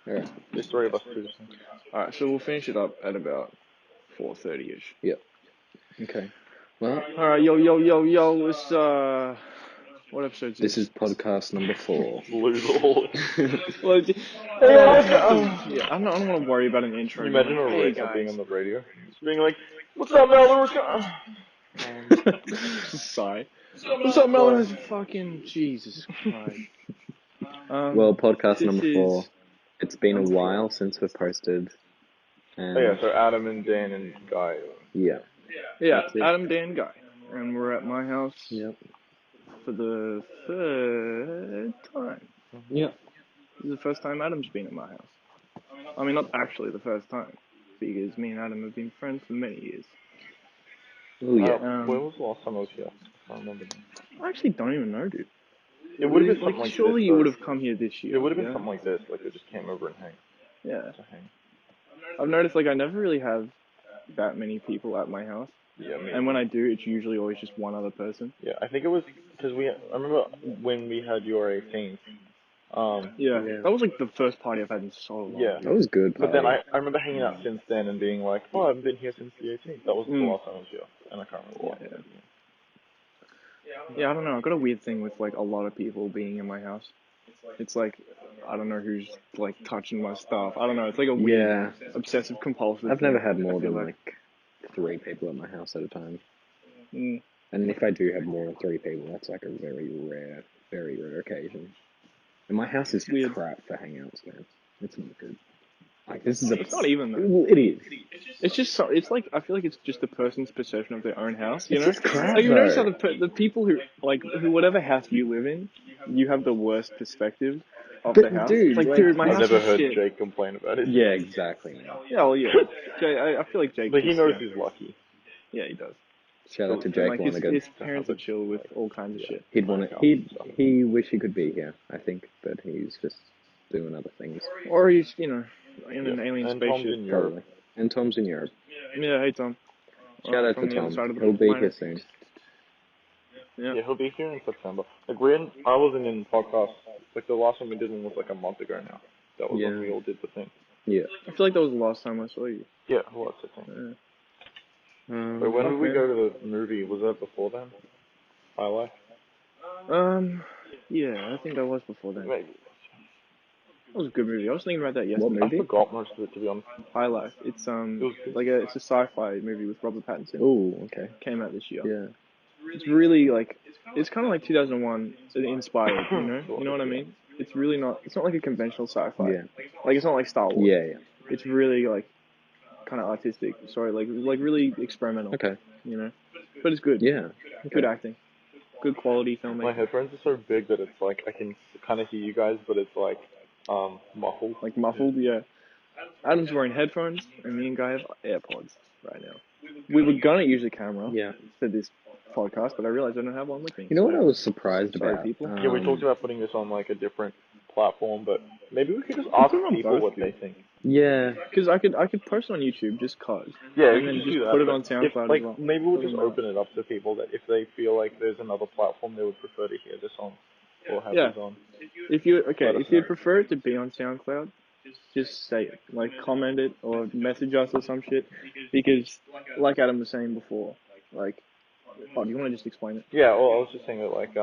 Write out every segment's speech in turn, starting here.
Alright. There's three of us too. Alright, so we'll finish it up at about 4:30ish. Yep. Okay. Well, Alright, yo, it's what episode is this? this is podcast number 4. Lose Well, yeah, I don't want to worry about an intro. Can you imagine Hey, a being on the radio? Just being like, what's up, Mel? What's going Sorry. What's up, Melon? Fucking Jesus Christ. Well, podcast number is- 4. It's been a while since we've posted. And Oh yeah, so Adam and Dan and Guy. yeah. Yeah, That's it. Adam, Dan, Guy. And we're at my house Yep. for the third time. Yep. This is the first time Adam's been at my house. I mean, not actually the first time, because me and Adam have been friends for many years. Oh yeah. When was the last time I was here? I can't remember. I actually don't even know, dude. It would have been something like surely this. you would have come here this year. It would have been yeah? something like this, like we just came over and hang. Yeah. To hang. I've noticed, like, I never really have that many people at my house. Yeah, me. And when I do, it's usually always just one other person. Yeah, I think it was because I remember when we had your 18th. Yeah, that was like the first party I've had in so long. Yeah. That was good. But then I remember hanging out since then and being like, oh, I haven't been here since the 18th. That was the last time I was here, and I can't remember why. Yeah, I don't know. I've got a weird thing with like a lot of people being in my house. It's like I don't know who's like touching my stuff. I don't know. It's like a weird, obsessive compulsive. I've never had more I feel than like 3 people at my house at a time. Mm. And if I do have more than 3 people, that's like a very rare occasion. And my house is Weird. crap for hangouts, man. It's not good. Like this is It's not even though. Well, it is. It's just so. It's like I feel like it's just the person's perception of their own house. You It's know, just crap, like you notice how though. the people who whatever house you live in, you have the worst perspective of But, the house. dude, like, like, dude, my I've house never is heard shit. Jake complain about it. Yeah, exactly. Man. Yeah, well, yeah. I feel like Jake. But he just, knows yeah. he's lucky. Yeah, he does. Shout out to Jake Like his Lonergan. parents are chill with all kinds of shit. He wish he could be here, I think, but he's just doing other things. Or he's, in an alien And Tom's spaceship. in Europe. Probably. And Tom's in Europe. Yeah, hey Tom. Shout out From to the other Tom. side of the He'll be here planet. soon. Yeah. Yeah, he'll be here in September. Like I wasn't in podcast. Like the last one we did one was like a month ago now. That was when we all did the thing. Yeah. I feel like that was the last time I saw you. Yeah, well, that's the thing. Yeah. But when did we go to the movie? Was that before then? High Life? Yeah, I think that was before then. Maybe. That was a good movie. I was thinking about that yesterday. I forgot most of it, to be honest. High Life. It's it's a sci-fi movie with Robert Pattinson. Oh, okay. Came out this year. Yeah. It's really like it's kind of like 2001 inspired. You know what I mean? It's really not. It's not like a conventional sci-fi. Yeah. Like it's not like Star Wars. Yeah. It's really like kind of artistic. Sorry, like really experimental. Okay. But it's good. Yeah. Good acting. Good quality filmmaking. My headphones are so big that it's like I can kind of hear you guys, but it's like muffled. Like muffled, yeah. Adam's wearing headphones, and me and Guy have AirPods right now. We were gonna use a camera for this podcast, but I realized I don't have one with me. You know what I was surprised Sorry, about? people. Yeah, we talked about putting this on like a different platform, but maybe we could just ask people what they think. Yeah. Because I could post it on YouTube just cause. Yeah, and we then could just do that. put it on SoundCloud like, as well. Maybe we'll just open it up to people that if they feel like there's another platform they would prefer to hear this on or have this on. If you'd prefer it to be on SoundCloud, just say it. Like comment it or message us or some shit. Because like Adam was saying before, like do you want to just explain it? Yeah, well, I was just saying that like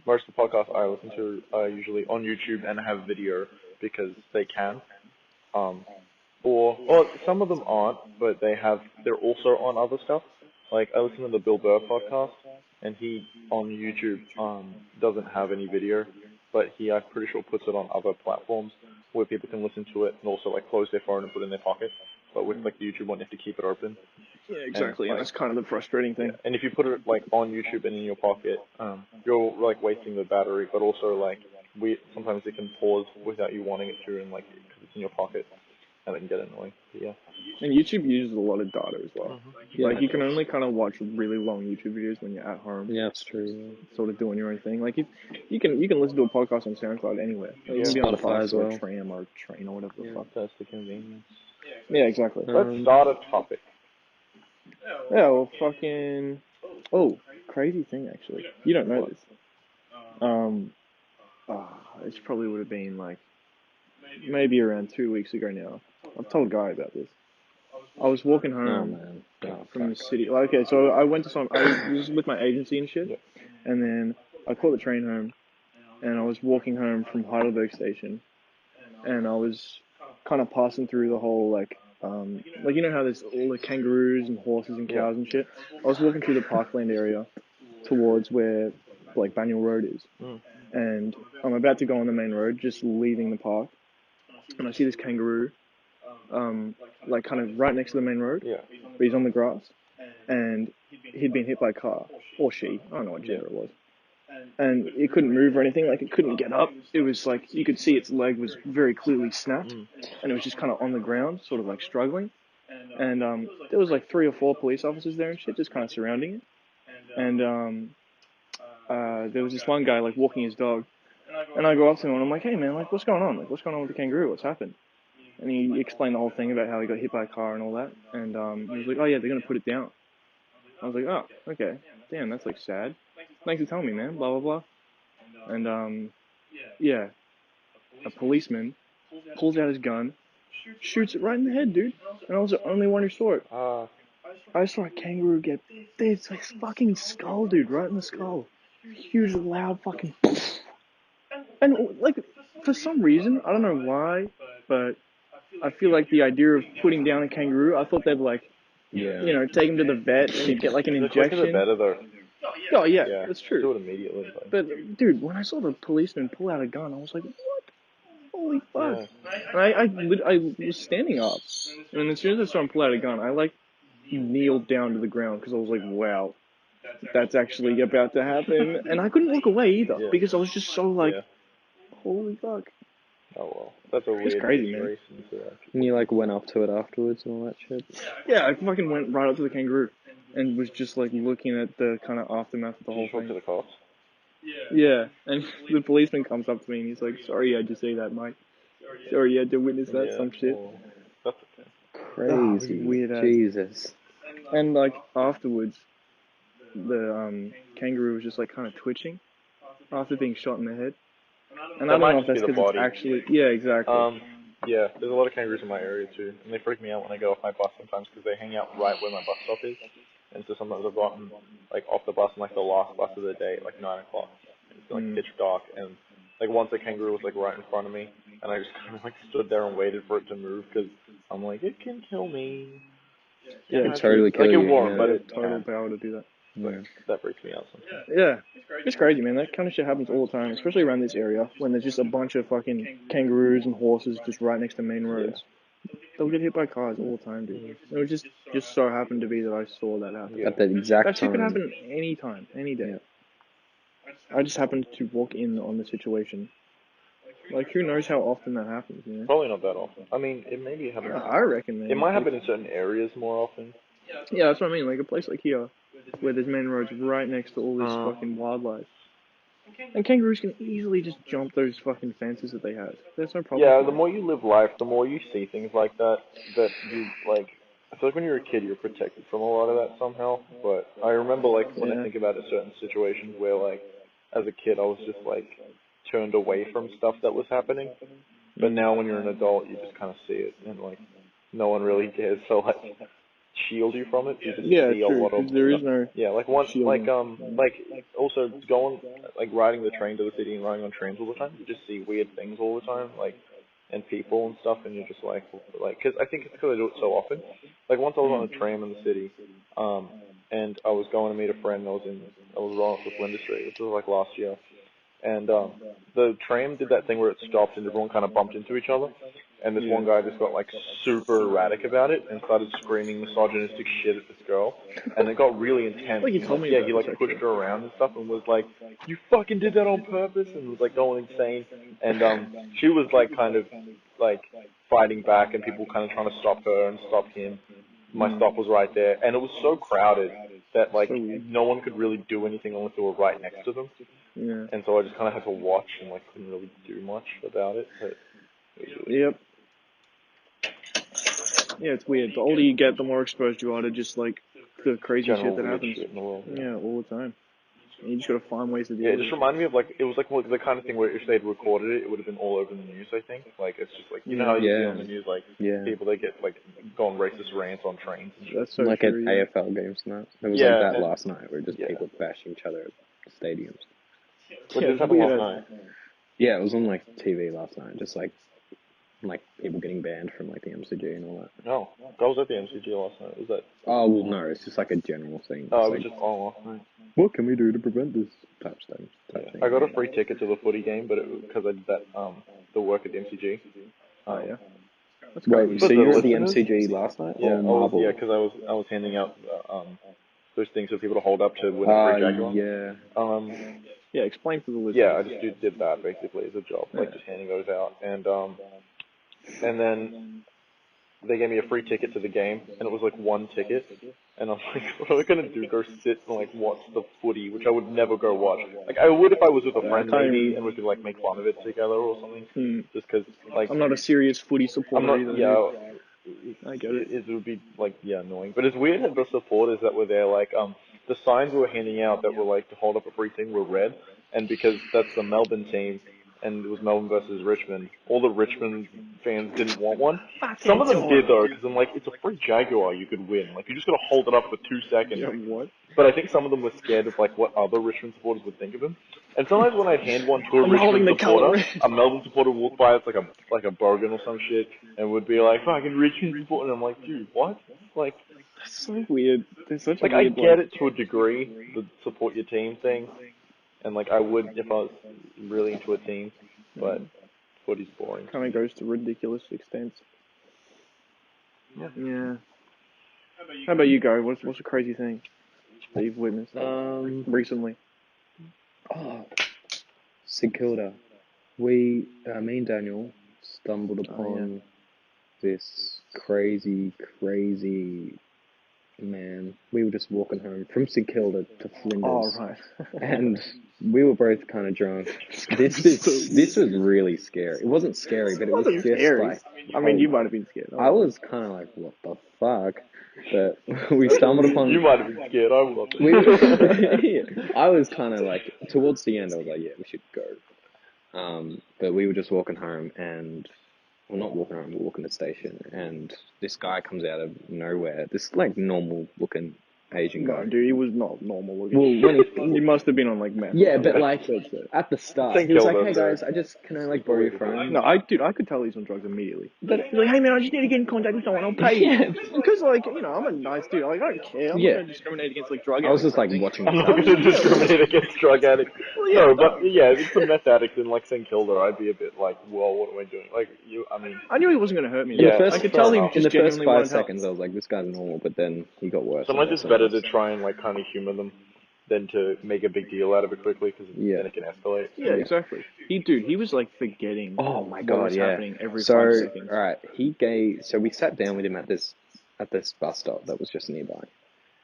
most of the podcasts I listen to are usually on YouTube and have video because they can. Or some of them aren't, but they're also on other stuff. Like I listen to the Bill Burr podcast, and he on YouTube doesn't have any video, but I'm pretty sure puts it on other platforms where people can listen to it and also like close their phone and put it in their pocket. But with like the YouTube one, you have to keep it open. Yeah, exactly. And that's kind of the frustrating thing. Yeah. And if you put it like on YouTube and in your pocket, you're like wasting the battery. But also like sometimes it can pause without you wanting it to, and like because it's in your pocket, and it can get annoying. But yeah. And YouTube uses a lot of data as well. Yeah, like you can only kind of watch really long YouTube videos when you're at home. Yeah, that's true. Sort of doing your own thing. Like you can listen to a podcast on SoundCloud anywhere. Like, you can be on a Spotify bus as or well. a tram or a train or whatever the fuck. That's the convenience. Yeah, exactly. Let's start a topic. Yeah, well, fucking. Oh, crazy thing actually. You don't know this. It probably would have been like maybe around 2 weeks ago now. I've told Guy about this. I was walking Oh home man. Oh, from the fuck. city. Like, okay, so I went to some. I was with my agency and shit, Yeah. and then I caught the train home, and I was walking home from Heidelberg Station, and I was kind of passing through the whole like you know how there's all the kangaroos and horses and cows and shit. I was walking through the parkland area towards where like Banyule Road is, and I'm about to go on the main road, just leaving the park, and I see this kangaroo, like kind of right next to the main road, Yeah. but he's on the grass, and he'd been hit by a car, or she, I don't know what gender it was, and it couldn't move or anything, like it couldn't get up. It was like you could see its leg was very clearly snapped, and it was just kind of on the ground, sort of like struggling. And there was like 3 or 4 police officers there and shit, just kind of surrounding it. And there was this one guy like walking his dog, and I go up to him and I'm like, "Hey man, like what's going on? Like what's going on with the kangaroo? What's happened?" And he explained the whole thing about how he got hit by a car and all that. And he was like, "Oh yeah, they're gonna put it down." I was like, "Oh, okay. Damn, that's like sad. Thanks for telling me, man. Blah blah blah." And yeah, a policeman pulls out his gun, shoots it right in the head, dude. And I was the only one who saw it. I saw a kangaroo get this like fucking skull, dude, right in the skull. Huge, loud fucking. And like, for some reason, I don't know why, but I feel like the idea of putting down a kangaroo, I thought they'd like, you know, take him to the vet and he'd get like an injection. Better though. Oh yeah, that's true. Do it immediately. But dude, when I saw the policeman pull out a gun, I was like, what? Holy fuck! Yeah. And I was standing up, and as soon as I saw him pull out a gun, I like kneeled down to the ground because I was like, wow, that's actually about to happen. And I couldn't look away either because I was just so like, holy fuck. Oh well, that's a weird It's crazy, man. And you like went up to it afterwards and all that shit. Yeah, I fucking went right up to the kangaroo and was just like looking at the kind of aftermath of the whole thing. To the cops? Yeah, and the policeman comes up to me and he's like, "Sorry, you had to say that, mate. Sorry, you had to witness that, some shit." Well, that's okay. Crazy. Weird ass. Jesus. And like afterwards, the kangaroo was just like kind of twitching after being shot in the head. And I don't know if that's because it's actually exactly. Yeah, there's a lot of kangaroos in my area too, and they freak me out when I go off my bus sometimes because they hang out right where my bus stop is, and so sometimes I've gotten like off the bus on like the last bus of the day at like 9 o'clock. It's like pitch dark, and like once a kangaroo was like right in front of me, and I just kind of like stood there and waited for it to move because I'm like, it can kill me. Yeah, it totally kill you. Like it won't, but it total power to do that. Like, that freaks me out sometimes. Yeah, it's crazy, man. That kind of shit happens all the time, especially around this area when there's just a bunch of fucking kangaroos and horses just right next to main roads. They'll get hit by cars all the time, dude. It would just so happened to be that I saw that happen. At that exact that shit time. could happen any time, any day. I just happened to walk in on the situation. Like, who knows how often that happens, you know? Probably not that often. I mean, it maybe happens. I reckon, man. It might happen in certain areas more often. Yeah, that's what I mean. Like a place like here, where there's main roads right next to all this fucking wildlife. And kangaroos can easily just jump those fucking fences that they have. There's no problem. Yeah, the more you live life, the more you see things like that, that you, like, I feel like when you're a kid, you're protected from a lot of that somehow, but I remember, like, when I think about certain situations where, like, as a kid, I was just, like, turned away from stuff that was happening, but now when you're an adult, you just kind of see it, and, like, no one really cares, so, like, shield you from it. You just see a lot of there is no like once like also going like riding the train to the city and riding on trains all the time. You just see weird things all the time, like and people and stuff, and you're just like because I think it's because I do it so often. Like once I was on a train in the city, and I was going to meet a friend. I was rolling up with Linda Street. This was like last year, and the train did that thing where it stopped and everyone kind of bumped into each other. And this one guy just got like super erratic about it and started screaming misogynistic shit at this girl, and it got really intense. Like you told me he like pushed her around and stuff and was like, "You fucking did that on purpose," and was like going insane. And she was like kind of like fighting back, and people kind of trying to stop her and stop him. My stop was right there, and it was so crowded that like no one could really do anything unless they were right next to them. Yeah. And so I just kind of had to watch and like couldn't really do much about it. But yep. Yeah, it's weird. The older you get, the more exposed you are to just like the crazy shit that happens. Shit in the world, yeah, all the time. and you just gotta find ways to deal Yeah, it with just it. reminded me of like, it was like the kind of thing where if they'd recorded it, it would have been all over the news, I think. Like, it's just like, you know how you see on the news, like, people that get, like, go on racist rants on trains and shit. That's so like true, at yeah. AFL games and that. There was like that last night where just people bashing each other at stadiums. What did this happen last night? Yeah, it was on like TV last night, just like people getting banned from like the MCG and all that. No, I was at the MCG last night. Was that? Oh well, no, it's just like a general thing. Oh, it was like, just last night. What can we do to prevent this type thing? I got a free ticket to the footy game, but because I did that the work at the MCG. Oh yeah. That's great. So you were at the MCG last night? Yeah, because I was handing out those things for people to hold up to win a free Jaguar. Yeah. Yeah, explain to the listeners. Yeah, I just did that basically as a job, like just handing those out, and then they gave me a free ticket to the game, and it was like one ticket, and I'm like, what am I gonna do? Go sit and like watch the footy, which I would never go watch. Like I would if I was with a friend maybe, and we could like make fun of it together or something. Just because like I'm not a serious footy supporter either. Yeah. I get it. It would be like annoying, but it's weird that the supporters that were there, like the signs we were handing out that were like to hold up a free thing were red, and because that's the Melbourne team, and it was Melbourne versus Richmond, all the Richmond fans didn't want one. Some of them did though, because I'm like, it's a free Jaguar, you could win. Like you just gotta hold it up for 2 seconds. Yeah, what? But I think some of them were scared of like what other Richmond supporters would think of him. And sometimes when I'd hand one to a Richmond supporter, a Melbourne supporter would walk by, it's like a bogan or some shit, and would be like, fucking Richmond supporter, and I'm like, dude, what? Like, that's so weird. There's such a like weird, I get it to a degree, the support your team thing, and like I would if I was really into a team, but footy's boring. Kind of goes to ridiculous extents. Yeah. How about you, Gary? What's a crazy thing that you've witnessed recently? Oh, St Kilda. Me and Daniel stumbled upon this crazy man. We were just walking home from St Kilda to Flinders. Oh, right. And we were both kind of drunk. This was really scary. It wasn't scary, but it was just scary. like... I mean, you might have been scared. I was kind of like, what the fuck? But we stumbled upon... You might have been scared. I was. I was kind of like, towards the end, I was like, yeah, we should go. But we were just walking home and... Well, not walking home, we were walking to the station. And this guy comes out of nowhere. This, like, normal-looking Asian guy. No, dude, he was not normal looking. Well, when he must have been on like meth. Yeah, but like at the start, he was like, "Hey guys, can I like borrow your phone?" No, I could tell he's on drugs immediately. But he's like, "Hey man, I just need to get in contact with someone. I'll pay you." Because like I'm a nice dude. Like I don't care. I'm not gonna discriminate against like drug addicts. I was just like watching. I'm not gonna discriminate against drug addicts. Well, no, but yeah, if it's a meth addict in like St Kilda, I'd be a bit like, well, what am I doing? Like I knew he wasn't gonna hurt me. Yeah, I could tell him in the first 5 seconds. I was like, this guy's normal, but then he got worse. Sometimes it's better to try and like kind of humor them than to make a big deal out of it quickly because then it can escalate. Yeah, exactly. He was like forgetting. Oh my what god, was happening every 5 seconds. All right, so we sat down with him at this bus stop that was just nearby,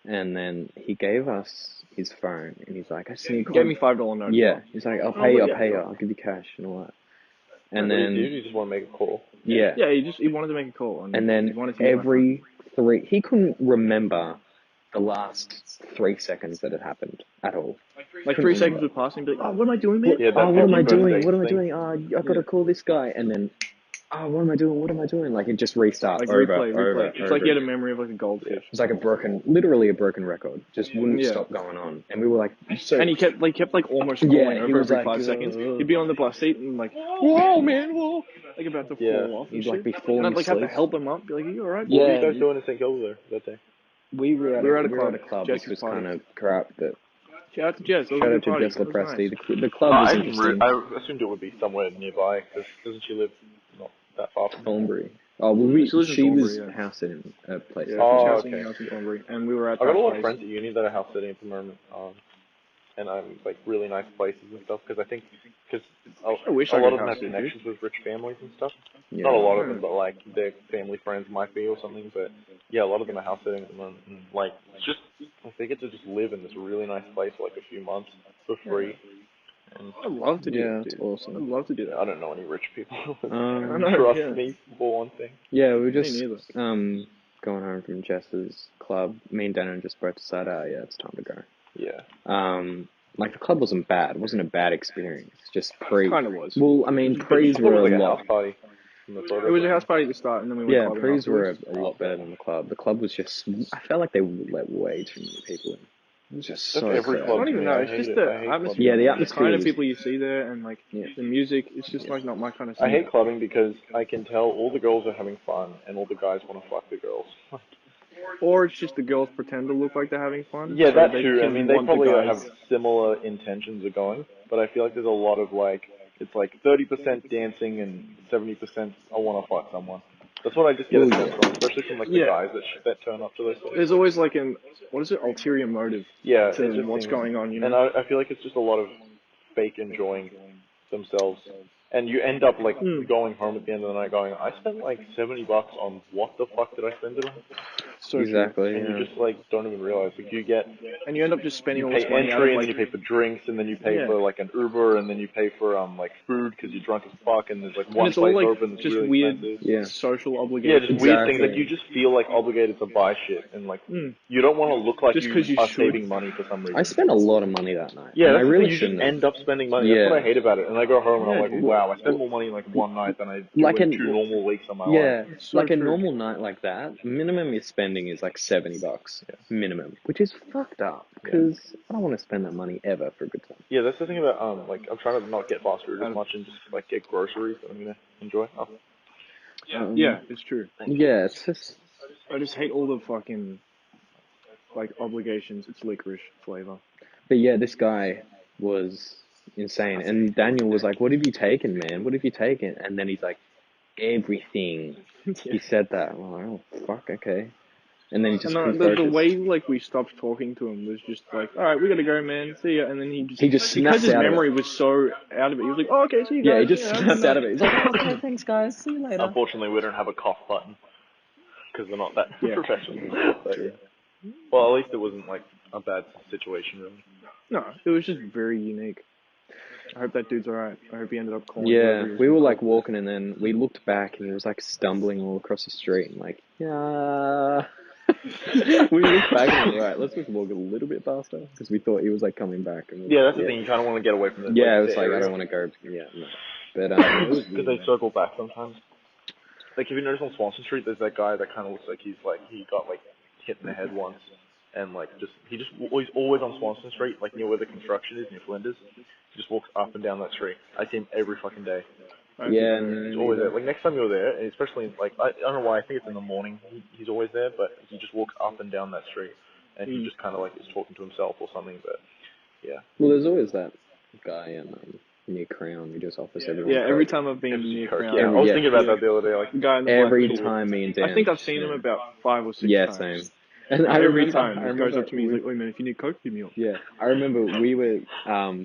and then he gave us his phone, and he's like, I just need. He gave me $5 note. Yeah, he's like, I'll pay you, I'll give you cash and all that. And then you just want to make a call. Yeah. Yeah, he wanted to make a call, and then every 3, he couldn't remember the last 3 seconds that had happened at all. Like 3 seconds would pass and he'd be like, oh, what am I doing, man? What am I doing? I've got to call this guy. And then, what am I doing? Like, it just restarts like, over. It's like he had a memory of like a goldfish. It was like literally a broken record. Just wouldn't stop going on. And we were like, and he kept almost calling over every 5 seconds. He'd be on the bus seat and like, whoa, man, whoa. Like about to fall off. He'd like be falling asleep. And I'd like have to help him up. Be like, are you alright? What were you guys doing in St. Kilda that day? We were at a club Jess which was kind of corrupt, but... Shout out to Jess. Shout out to Jess Lepresti. The club was interesting. I assumed it would be somewhere nearby, because doesn't she live not that far from Thornbury? Oh, well, she was house sitting at a place. Yeah, house in Thornbury. And we were at I got a lot of friends at uni that are house sitting at the moment, and I'm like really nice places and stuff, because a lot of them have connections with rich families and stuff. Yeah. Not a lot of them, but like their family friends might be or something. But yeah, a lot of them are house sitting at the moment. And, like it's just like, they get to just live in this really nice place for like a few months for free. And I'd love to do that. It's awesome. I'd love to do that. I don't know any rich people. Trust me for one thing. Yeah, we were just going home from Jess's club. Me and Daniel just both decided, it's time to go. Yeah. like the club wasn't bad. It wasn't a bad experience. Just pre. Kind of was. Well, I mean, But you pre's thought it were was a like a lot. house party. It was a house party at the start, and then we went Yeah, clubbing pre's were afterwards. a lot better than the club. The club was just. I felt like they let way too many people in. It was just That's so every crowded. I club don't to even me. know. I It's hate just it. the I hate atmosphere. Yeah, the The atmosphere kind of was. people you see there, and like Yeah. the music. It's just like not my kind of I scene. hate clubbing because I can tell all the girls are having fun and all the guys want to fuck the girls. Or it's just the girls pretend to look like they're having fun. Yeah, so that they too. I can mean, they want the probably guys. have similar intentions of going, but I feel like there's a lot of like, it's like 30% dancing and 70% I want to fuck someone. That's what I just get a Well, sense yeah. from, especially from like the Yeah. guys that turn up to those things. There's always like what is it, ulterior motive Yeah, it to just what's seems, going on, you and know? I feel like it's just a lot of fake enjoying themselves, and you end up like Mm. going home at the end of the night going, I spent like $70 on what the fuck did I spend it on? So Exactly. And Yeah. you just like don't even realize like you get. and you end up just spending You all pay this money out entry of and like then you pay for drinks and then you pay yeah, for like an Uber and then you pay for like food because you're drunk as fuck and there's like and one it's all place like open that's just really weird expensive. Yeah. social Yeah, obligations. just weird things like Exactly. you just feel like obligated to buy shit and like Mm. you don't want to look like Just you 'cause you are should. saving money for some I reason. spent a lot of money that night, Yeah, and I that's the thing. really You just shouldn't have. end up spending money. That's what I Yeah. hate about it. And I go home and I'm Yeah, like, dude. wow, I spent more money in like one night than I do Like in an 2 normal weeks of my life. Yeah, So like a true. normal night like that, minimum you're spending is like $70 Yeah. minimum, which is fucked up because I don't want to spend that money ever for a good time. Yeah, that's the thing about like I'm trying to not get fast food as Um, much and just like get groceries that I'm gonna enjoy. Oh, yeah, it's true. Yeah, it's just I just hate all the fucking like obligations. It's licorice flavor. But yeah, this guy was insane, and Daniel was like, "What have you taken, man? What have you taken?" And then he's like, "Everything." Yeah. He said that. I'm like, "Oh fuck, okay." And then he And just couldn't the focus. way like we stopped talking to him was just like, all right, we gotta go, man. See ya. And then He just because snapped his out of memory it. was so out of it, he was like, oh, okay, see you Yeah, he guys. just Yeah, have a good snapped out of night. it. He's like, "Oh, okay, thanks, guys. See you later." unfortunately, we don't have a cough button because we're not that Yeah. professional. But True. yeah. Well, at least it wasn't like a bad situation, really. No, it was just very unique. I hope that dude's alright. I hope he ended up calling. Yeah, whoever he was we gonna were call. like walking, and then we looked back, and he was like stumbling all across the street, and like, yeah. We looked back and we were right, let's just walk a little bit faster because we thought he was like coming back. And Yeah, that's the thing. You kind of want to get away from the Yeah, it the was like I area don't want to go. Yeah, no. But it was because weird, they man. circle back sometimes. Like if you notice on Swanson Street, there's that guy that kind of looks like he got like hit in the head once, and like he's always on Swanson Street, like near where the construction is near Flinders. He just walks up and down that street. I see him every fucking day. Yeah, He's no, always there. neither. Like next time you're there, and especially like I don't know why. I think it's in the morning. He's always there, but he just walks up and down that street, and he just kind of like is talking to himself or something. But yeah. Well, there's always that guy in near Crown who just offers everyone. Yeah, every coke. time I've been near Coke. Crown, Yeah, I Every was yeah, thinking about yeah. that the other day. Like the guy in the black every hoodie. time me and Dan. I think I've seen him about 5 or 6 Yeah, times. same. And Every time I he remember goes up to me, he's we- like, "Wait, man, if you need coke, give me up." Yeah, I remember we were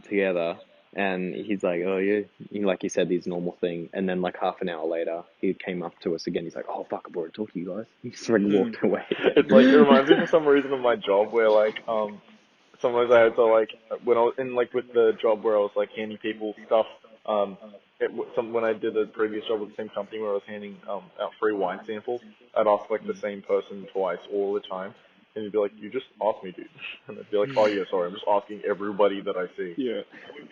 together, and he's like, "Oh yeah," like he said this normal thing, and then like half an hour later, he came up to us again. He's like, "Oh fuck, I brought to talk to you guys." He just like walked away. it's like it reminds me for some reason of my job where like sometimes I had to like when I was in like with the job where I was like handing people stuff when I did a previous job with the same company where I was handing out free wine samples, I'd ask like the same person twice all the time, and he'd be like, "You just asked me, dude," and I'd be like, "Oh yeah, sorry, I'm just asking everybody that I see." Yeah,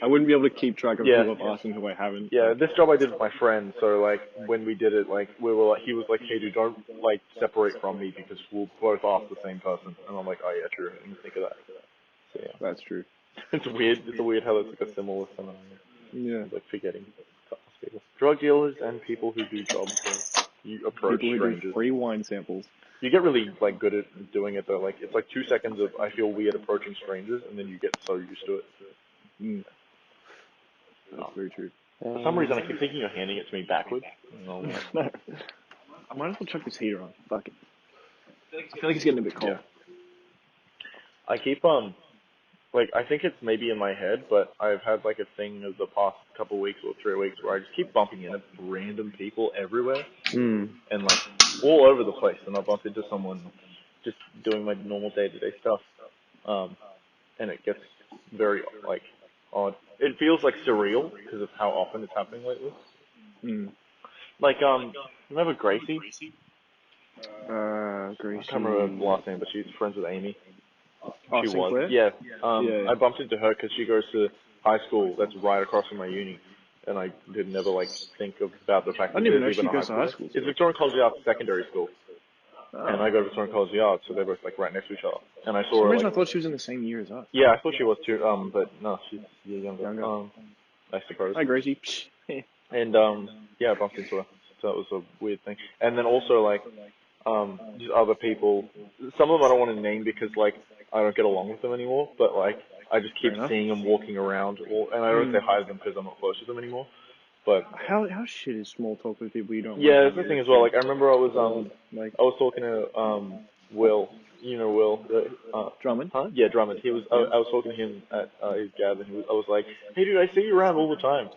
I wouldn't be able to keep track of Yeah. who I've asked and who I haven't. Yeah, this job I did with my friend, so like when we did it, like we were like, he was like, "Hey dude, don't like separate from me because we'll both ask the same person," and I'm like, "Oh yeah, true, I didn't think of that." So yeah, That's true. it's weird. It's weird how it's like a similar scenario. Yeah, Like forgetting to ask people. Drug dealers and people who do jobs where you approach people who do strangers. free wine samples. You get really like good at doing it though. Like it's like 2 seconds of I feel weird approaching strangers, and then you get so used to it. Mm. That's very true. For some reason, I keep thinking you're handing it to me backwards. No. I might as well chuck this heater on. Fuck it. I feel like it's getting a bit cold. Yeah. I keep like I think it's maybe in my head, but I've had like a thing of the past couple weeks or 3 weeks where I just keep bumping into random people everywhere and like all over the place, and I bump into someone just doing my normal day-to-day stuff, and it gets very like odd. It feels like surreal because of how often it's happening lately. Mm. Like remember Gracie? Gracie. I can't remember her last name, but she's friends with Amy. Oh, She was. Sinclair? Yeah. Yeah. I bumped into her because she goes to high school that's right across from my uni, and I did never like think about the fact I that didn't even there's know even she a high goes to school high there. school It's still. Victorian College of the Arts Secondary School, and Oh. I go to Victorian College of the Arts, so they're both like right next to each other. And I For saw some her reason like, I thought she was in the same year as us. yeah, I thought she was too. But no, she's a year younger. Younger. I suppose. Hi, Gracie. And yeah, I bumped into her. So that was a weird thing. And then also like just other people. Some of them I don't want to name because like I don't get along with them anymore. But like I just keep Fair enough. seeing them walking around, and I don't say hi to them because I'm not close to them anymore. But How shit is small talk with people you don't like? yeah, that's the thing as well. Like I remember Like I was talking to Will. You know Will, Drummond. huh? Yeah, Drummond. He was. Yeah. I was talking to him at his gab, and I was like, "Hey, dude, I see you around all the time."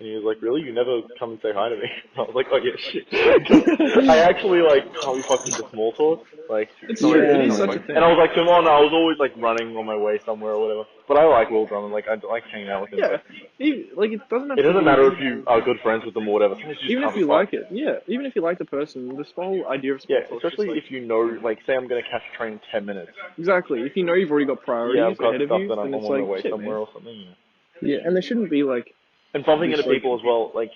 And he was like, "Really? You never come and say hi to me?" I was like, "Oh yeah, shit." 'Cause I actually like can't be fucked into small talk. Like, It's some true. reason It it's is not such my a thing. And I was like, "Come on!" I was always like running on my way somewhere or whatever. But I like Will Drummond. Like I like hanging out with him. Yeah. But Like it doesn't have it to doesn't be. matter if you are good friends with them or whatever. Sometimes you just Even can't if be you fucked. like it, yeah. Even if you like the person, this whole idea of Yeah, small talk is just especially like if you know, like, say I'm gonna catch a train in 10 minutes. exactly. If you know you've already got Yeah, I've priorities got ahead of stuff you, that then I'm it's on my like way shit, somewhere man. or something. Yeah. Yeah, and there shouldn't be like And bumping this into like people as well, like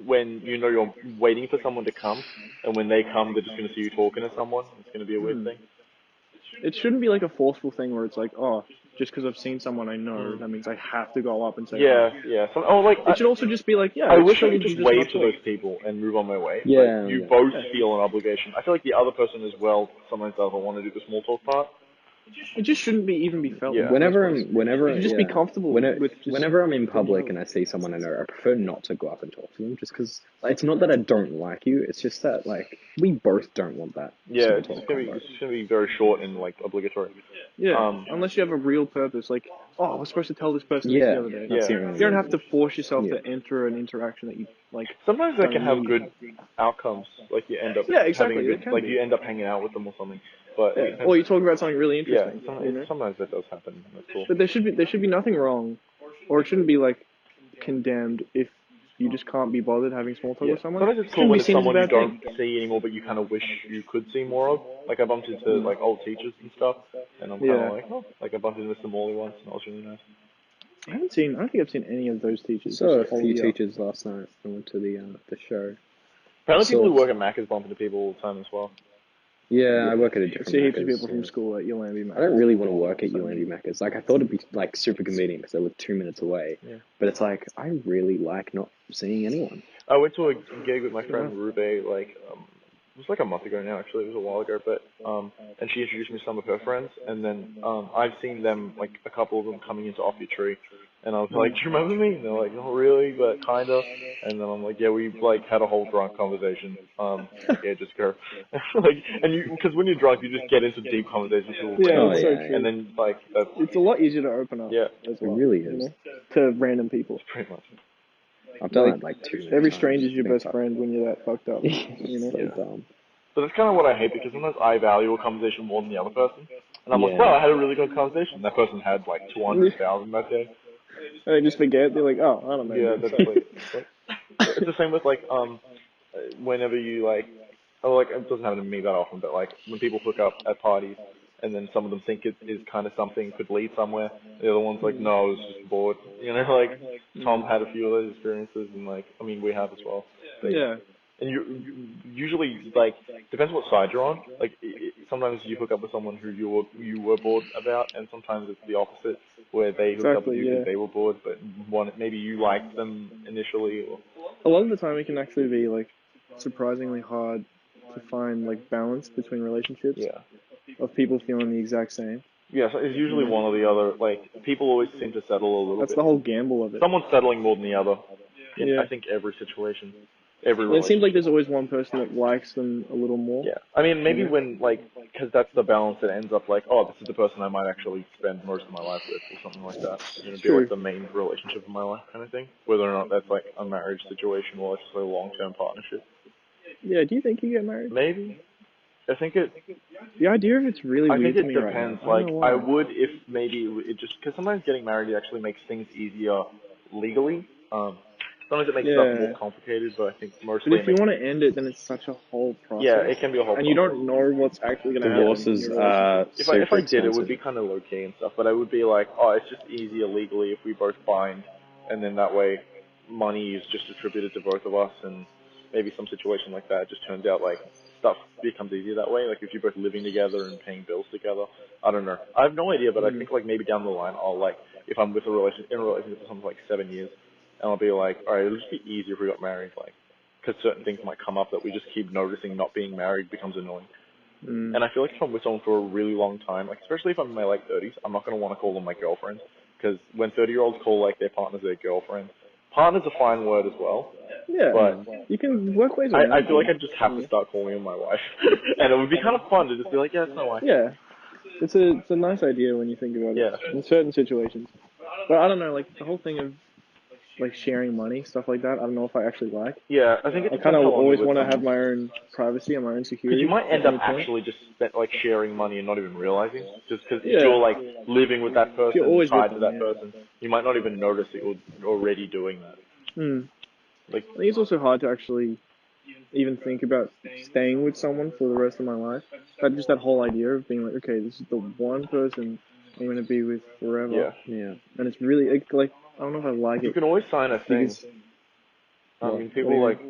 when you know you're waiting for someone to come, and when they come, they're just gonna see you talking to someone. It's gonna be a weird thing. it shouldn't be like a forceful thing where it's like, oh, just because I've seen someone I know, Mm. that means I have to go up and say Yeah, hi. yeah. So, like, It should also just be like, yeah, I it's wish I strange could you just just wave not to talk. those people and move on my way. Yeah, But you yeah. both feel an obligation. I feel like the other person as well sometimes doesn't want to do the small talk part. It just shouldn't be even be felt in Yeah. the first place. Whenever, You should just be comfortable with just. whenever I'm in public and I see someone I know, I prefer not to go up and talk to them, just because it's not that I don't like you, it's just that like we both don't want that Yeah, small it's talk gonna be combo. it's gonna be very short and like obligatory. Yeah, unless you have a real purpose, like, oh, I was supposed to tell this person this the Yeah, other day. that's Yeah. the only You don't reason. have to force yourself Yeah. to enter an interaction that you like. Sometimes they can have Don't good outcomes. Like you end up Yeah, having a exactly. It good, can like be. you end up hanging out with them or something. But it Yeah, depends. or you talk about something really Yeah, interesting. You know? sometimes that does happen. That's cool. But there should be nothing wrong, or it shouldn't be like condemned if you just can't be bothered having small talk Yeah. with someone. Sometimes it's It cool shouldn't when be it's seen as a someone you bad don't thing. see anymore, but you kind of wish you could see more of. Like I bumped into like old teachers and stuff, and I'm kind Yeah. of like, oh, like I bumped into Mr. Morley once, and that was really nice. I don't think I've seen any of those teachers. Saw a this whole few year. teachers last night. I went to the show. Apparently, people who So- work at Macca's bump into people all the time as well. Yeah, I work at a I different see heaps of Macca's, people from yeah. school at Yolandi. I don't really want to work at UNB Macca's. Like, I thought it'd be, like, super convenient because they were 2 minutes away. Yeah. But it's like, I really like not seeing anyone. I went to a gig with my friend Rube, like, it was like a month ago now, actually. It was a while ago, but, and she introduced me to some of her friends, and then, I've seen them, like, a couple of them coming into Off Your Tree, and I was like, do you remember me? And they're like, not really, but kinda. And then I'm like, yeah, we, like, had a whole drunk conversation, yeah, just go. Like, and because when you're drunk, you just get into deep conversations with Yeah, Oh, it's so yeah, true. and then, like, that's, It's a lot easier to open up. yeah, As well, It really you is. know, to random people. pretty much. I've done Like, it, like, 2 Every times. stranger's your Been best fucked. friend when you're that fucked up. You know? So Yeah. dumb. But that's kind of what I hate because sometimes I value a conversation more than the other person. And I'm like, Yeah. wow, I had a really good conversation. That person had like 200,000 that day. And they just forget. They're like, oh, I don't know. Yeah, dude. that's like it's the same with like whenever you like, oh like it doesn't happen to me that often, but like when people hook up at parties and then some of them think it is kind of something could lead somewhere, the other one's like, no, I was just bored. You know, like Tom had a few of those experiences, and like I mean we have as well. But, Yeah. and you usually like depends what side you're on. Like sometimes you hook up with someone who you were bored about, and sometimes it's the opposite, where they hooked up with Exactly, you because yeah. they were bored, but maybe you liked them initially. Or A lot of the time, it can actually be like surprisingly hard to find like balance between relationships yeah, of people feeling the exact same. yeah. So it's usually one or the other. Like people always seem to settle a little That's bit. the whole gamble of it. Someone's settling more than the other. In Yeah. I think every situation, every And it seems like relationship. there's always one person that likes them a little more. Yeah, I mean, maybe Yeah. when, like, because that's the balance that ends up like, oh, this is the person I might actually spend most of my life with, or something like that. And it'd be True. like the main relationship of my life kind of thing. Whether or not that's like a marriage situation or just a long-term partnership. Yeah, do you think you get married? Maybe. I think The idea of it's really weird to me right now. depends. I don't Like, know why. I would if maybe it just, because sometimes getting married actually makes things easier legally. Sometimes it makes stuff more complicated, but I think mostly. But if you want to end it, then it's such a whole process. Yeah, it can be a whole. And you don't know what's actually going to happen. Divorces are If super I did, it would expensive. be kind of low key and stuff. But I would be like, oh, it's just easier legally if we both bind, and then that way, money is just attributed to both of us, and maybe some situation like that just turns out like stuff becomes easier that way. Like if you're both living together and paying bills together. I don't know. I have no idea, but I think like maybe down the line, I'll like if I'm with in a relationship for something like 7 years, and I'll be like, all right, it'll just be easier if we got married, like, because certain things might come up that we just keep noticing. Not being married becomes annoying. And I feel like if I'm with someone for a really long time, like especially if I'm in my like 30s, I'm not gonna want to call them my girlfriends, because when 30-year-olds call like their partners their girlfriend, partner's a fine word as well. Yeah, but you can work ways around. I feel like I just have to start calling her my wife, and it would be kind of fun to just be like, yeah, it's my wife. Yeah, it's a nice idea when you think about it. Yeah. In certain situations, but I don't know, like the whole thing of like sharing money, stuff like that. I don't know if I actually like. Yeah, I think I kind of always want to have my own privacy and my own security. Because you might end up actually just like sharing money and not even realizing. Just because if you're like living with that person, always tied to that person, you might not even notice that you're already doing that. Like, I think it's also hard to actually even think about staying with someone for the rest of my life. But just that whole idea of being like, okay, this is the one person I'm going to be with forever. Yeah. And it's really like I don't know if I like it. You can always sign a thing. I mean, people like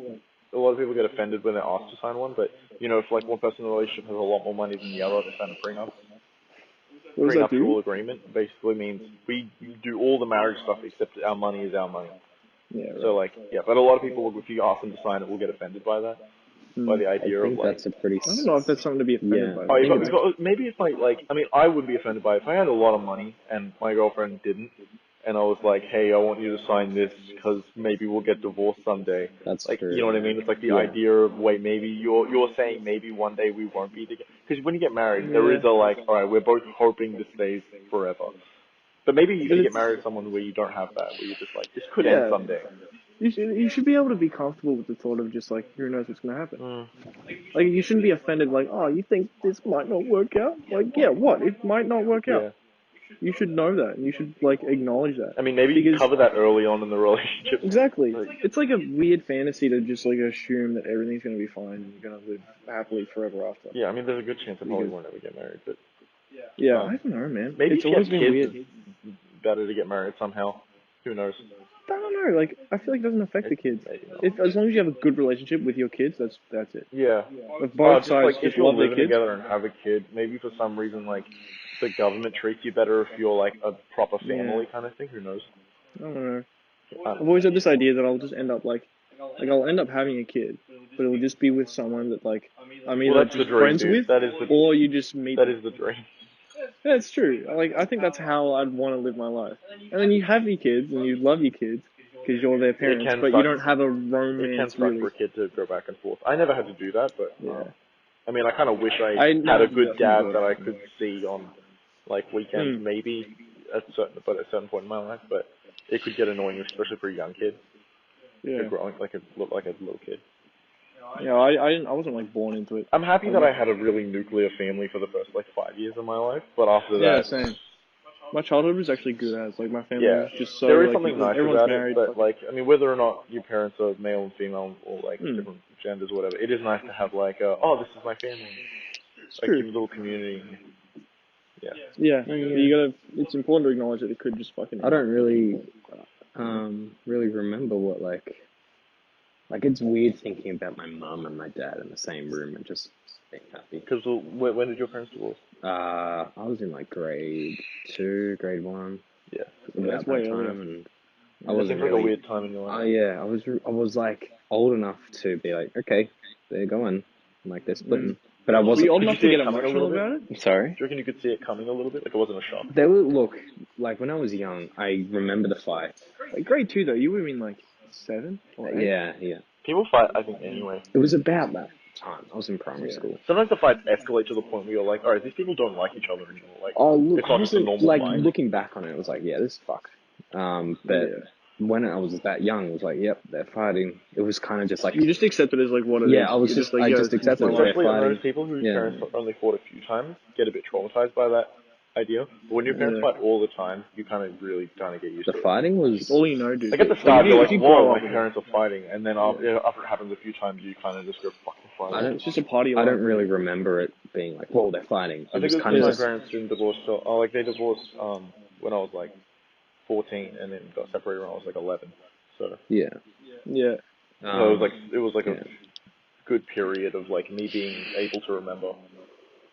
a lot of people get offended when they're asked to sign one, but you know, if like one person in the relationship has a lot more money than the other, they sign a prenup. Prenuptial agreement basically means we do all the marriage stuff except our money is our money. Yeah. Right. So like, yeah, but a lot of people, if you ask them to sign it, will get offended by that. By the idea of like, that's a pretty. I don't know if that's something to be offended by. Maybe if I mean, I would be offended by it. If I had a lot of money and my girlfriend didn't, and I was like, hey, I want you to sign this because maybe we'll get divorced someday. That's like, true. You know what I mean? It's like the idea of, wait, maybe you're saying maybe one day we won't be together. Because when you get married, there is a like, all right, we're both hoping this stays forever. But maybe you should get married to someone where you don't have that, where you're just like, this could end someday. You should be able to be comfortable with the thought of just like, who knows what's going to happen. Like, you shouldn't be offended like, oh, you think this might not work out? Like, yeah, what? It might not work out. You should know that, and you should like acknowledge that. I mean, maybe you cover that early on in the relationship. Exactly. It's like a weird fantasy to just like assume that everything's going to be fine and you're going to live happily forever after. Yeah, I mean, there's a good chance I probably won't ever get married, but yeah, I don't know, man. Maybe it's always been weird. It's better to get married somehow. Who knows? I don't know. Like, I feel like it doesn't affect the kids. As long as you have a good relationship with your kids, that's it. Yeah. If both sides like, if you're living together and have a kid, maybe for some reason like the government treats you better if you're like a proper family kind of thing. Who knows? I don't know. I've always had this idea that I'll just end up like I'll end up having a kid, but it'll just be with someone that like I'm either just friends with, or you just meet. That is the dream. Yeah, it's true. Like, I think that's how I'd want to live my life. And then you have your kids, and you love your kids, because you're their parents, but you don't have a romance, It can suck for a kid to go back and forth. I never had to do that, but, I mean, I kind of wish I had a good dad that I could see on, like, weekends, maybe, at a certain point in my life, but it could get annoying, especially for a young kid. Yeah. Growing, like a little kid. Yeah, I wasn't like born into it. I'm happy that I had a really nuclear family for the first like 5 years of my life, but after that, same. My childhood was actually good as like my family was just so there is like, something nice everyone's about married, it, but like I mean, whether or not your parents are male and female or like different genders or whatever, it is nice to have like this is my family, it's like true. a little community. Yeah. It's important to acknowledge that it could just fucking. I don't really remember what like it's weird thinking about my mum and my dad in the same room and just being happy. Because when did your parents divorce? I was in like grade 2, grade 1. Yeah, that's way earlier. And I wasn't like really a weird time in your life. Yeah, I was like old enough to be like, okay, they're going, like they're splitting. But I wasn't old enough to get emotional about it. Sorry. Do you reckon you could see it coming a little bit? Like it wasn't a shock. They were like when I was young, I remember the fight. Like grade 2 though, you would mean like 7 or 8? Yeah. People fight, I think, anyway. It was about that time. I was in primary school. Sometimes the fights escalate to the point where you're like, alright, these people don't like each other anymore. Like, look, it's not just a normal like fight. Looking back on it, it was like, yeah, this is fucked. But when I was that young, it was like, yep, they're fighting. It was kind of just like you just accept it as like what it is. Yeah, I just accepted it. Especially those people whose parents only fought a few times get a bit traumatized by that. idea. But when your parents fight all the time, you kind of really kind of get used to The it. fighting was all you know, dude. Like at the start, you're like, you whoa, grow my up with parents are fighting. And then after it happens a few times, you kind of just go fucking fight. It's just a party. I don't really remember it being like, whoa, they're fighting. I think it was because my parents didn't divorce till, like they divorced when I was like 14 and then got separated when I was like 11. So yeah. So it was like a good period of like me being able to remember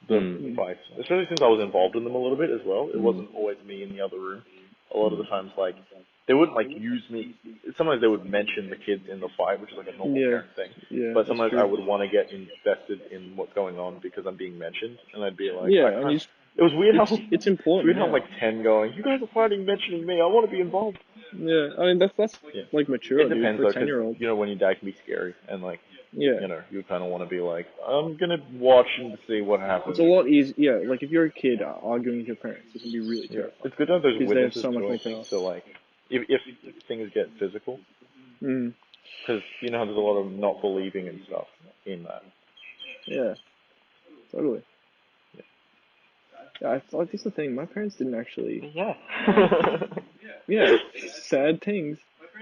the fights, especially since I was involved in them a little bit as well. It wasn't always me in the other room. A lot of the times, like they wouldn't like use me. Sometimes they would mention the kids in the fight, which is like a normal parent thing. Yeah, but sometimes I would want to get invested in what's going on because I'm being mentioned, and I'd be like, it was weird how it's important. It's weird how I'm like 10 going, you guys are fighting, mentioning me. I want to be involved. Yeah, I mean that's like mature. It depends dude, for though, 10-year-old. You know, when you die can be scary, and like Yeah. you know, you kind of want to be like, I'm gonna watch and see what happens. It's a lot easier. Yeah, like if you're a kid arguing with your parents, it can be really terrifying. It's good to have those witnesses so much to more it. power. So like, if things get physical, because you know how there's a lot of not believing and stuff in that. Yeah, totally. Yeah, I thought that's the thing. My parents didn't actually. Yeah. Yeah, sad things.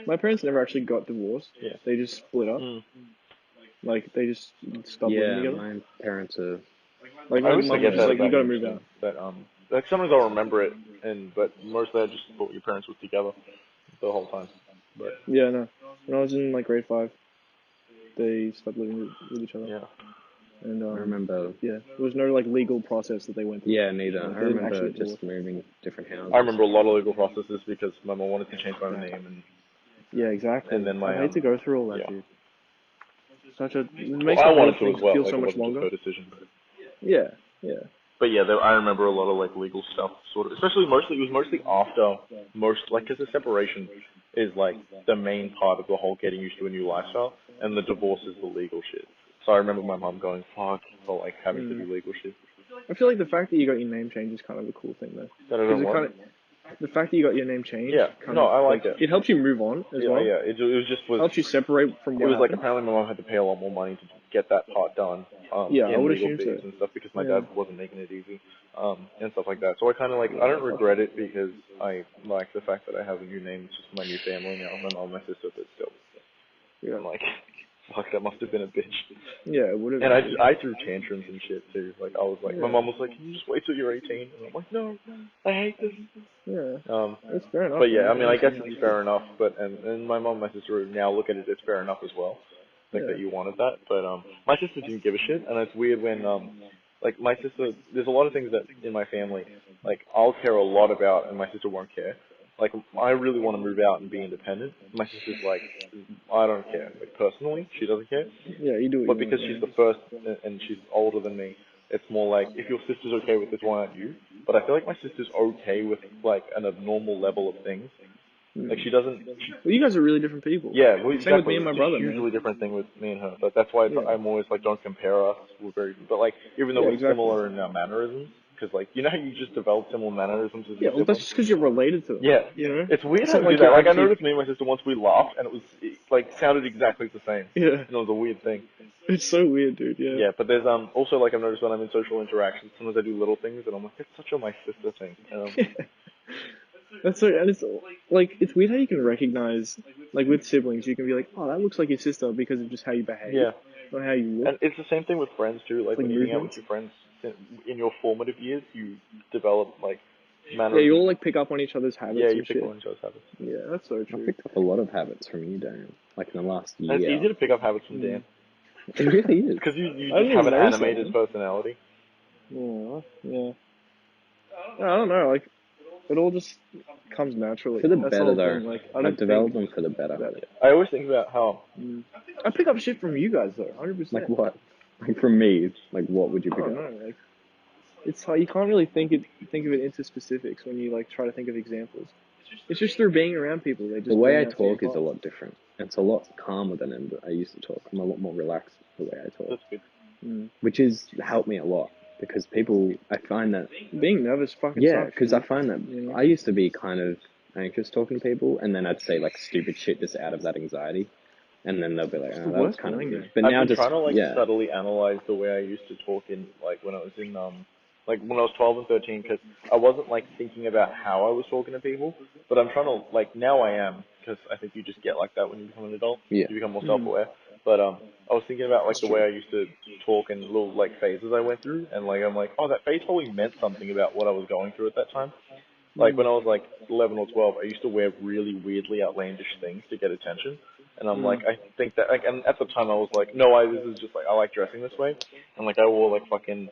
My parents never actually got divorced. Yeah. They just split up. Like they just stopped living together. My parents are. Like I my always mom forget was that like, about you gotta move out. But like sometimes I'll remember it, but mostly I just thought your parents were together the whole time. But yeah, no. When I was in like grade 5, they stopped living with each other. Yeah. And I remember. Yeah, there was no like legal process that they went through. Yeah, neither. I remember just moving different houses. I remember a lot of legal processes because my mom wanted to change my name and. Yeah, exactly. And then I hate to go through all that, dude. Such a. It makes I the whole wanted to thing as well. feel Like, so it much wasn't longer. just her decision. Yeah. But yeah, I remember a lot of like legal stuff, sort of. Especially it was mostly after because the separation is like the main part of the whole getting used to a new lifestyle, and the divorce is the legal shit. So I remember my mom going fuck for like having to do legal shit. I feel like the fact that you got your name changed is kind of a cool thing though. That I don't want. The fact that you got your name changed. Yeah, I like it. It helps you move on as well. Yeah, it helps you separate from what It was happened. like apparently my mom had to pay a lot more money to get that part done. I in would legal assume fees so. and stuff because my dad wasn't making it easy, and stuff like that. So I kind of like I don't regret it because I like the fact that I have a new name. It's just my new family now. My mom, my sister, but still. Yeah. I'm like, fuck, that must have been a bitch. Yeah, it would have. And I threw tantrums and shit too. Like I was like, my mom was like, can you just wait till you're 18? And I'm like, no, I hate this. Yeah. It's fair enough. But yeah, I mean, I guess it's fair enough. But and my mom, and my sister now look at it as fair enough as well. Like that you wanted that. But my sister didn't give a shit, and it's weird when like my sister. There's a lot of things that in my family, like I'll care a lot about, and my sister won't care. Like I really want to move out and be independent. My sister's like, I don't care. Like personally, she doesn't care. Yeah, you do. But because she's the first and she's older than me, it's more like if your sister's okay with this, why aren't you? But I feel like my sister's okay with like an abnormal level of things. Like she doesn't. Well, you guys are really different people. Yeah, well, Same exactly. with me and my brother. It's a hugely man. different thing with me and her. But that's why I'm always like, don't compare us. We're very, but like even though we're similar in our mannerisms, because like you know how you just develop similar mannerisms as well, that's just because you're related to them. Yeah, you know. It's weird how we do that. Like I noticed me and my sister once we laughed and it like sounded exactly the same. Yeah, and it was a weird thing. It's so weird, dude. Yeah. Yeah, but there's also like I've noticed when I'm in social interactions, sometimes I do little things and I'm like, that's such a my sister thing. That's so, and it's like it's weird how you can recognize, like with siblings, you can be like, oh, that looks like your sister because of just how you behave, not how you look. And it's the same thing with friends too. Like when you hang out with your friends in your formative years, you develop like manners. Yeah, you all like pick up on each other's habits. Yeah, you pick up on each other's habits. Yeah, that's so true. I picked up a lot of habits from you, Dan. Like in the last year. And it's easy to pick up habits from Dan. It really is. Because you just have an animated personality. Yeah. I don't know, like, it all just comes naturally. For the better, though. Like, I've developed them for the better. I always think about how... I pick up shit from you guys, though, 100%. Like what? Like from me, like what would you pick up? I don't know, like, it's how you can't really think of it into specifics when you, like, try to think of examples. It's just through being around people. The way I talk is a lot different. It's a lot calmer than I used to talk. I'm a lot more relaxed the way I talk. That's good. Which has helped me a lot. Because people, I find that... Being nervous fucking sucks. Yeah, because I find that I used to be kind of anxious talking to people, and then I'd say, like, stupid shit just out of that anxiety. And then they'll be like, oh, that was kind of weird. But now I've been trying to, like, subtly analyze the way I used to talk in, like, when I was in like when I was 12 and 13, because I wasn't like thinking about how I was talking to people, but I'm trying to like now I am, because I think you just get like that when you become an adult. Yeah. You become more self-aware. But I was thinking about like the way I used to talk and little like phases I went through, and like I'm like, oh, that phase probably meant something about what I was going through at that time. Like when I was like 11 or 12, I used to wear really weirdly outlandish things to get attention. And I'm like, I think that, like, and at the time I was like, no, this is just like, I like dressing this way. And like I wore like fucking,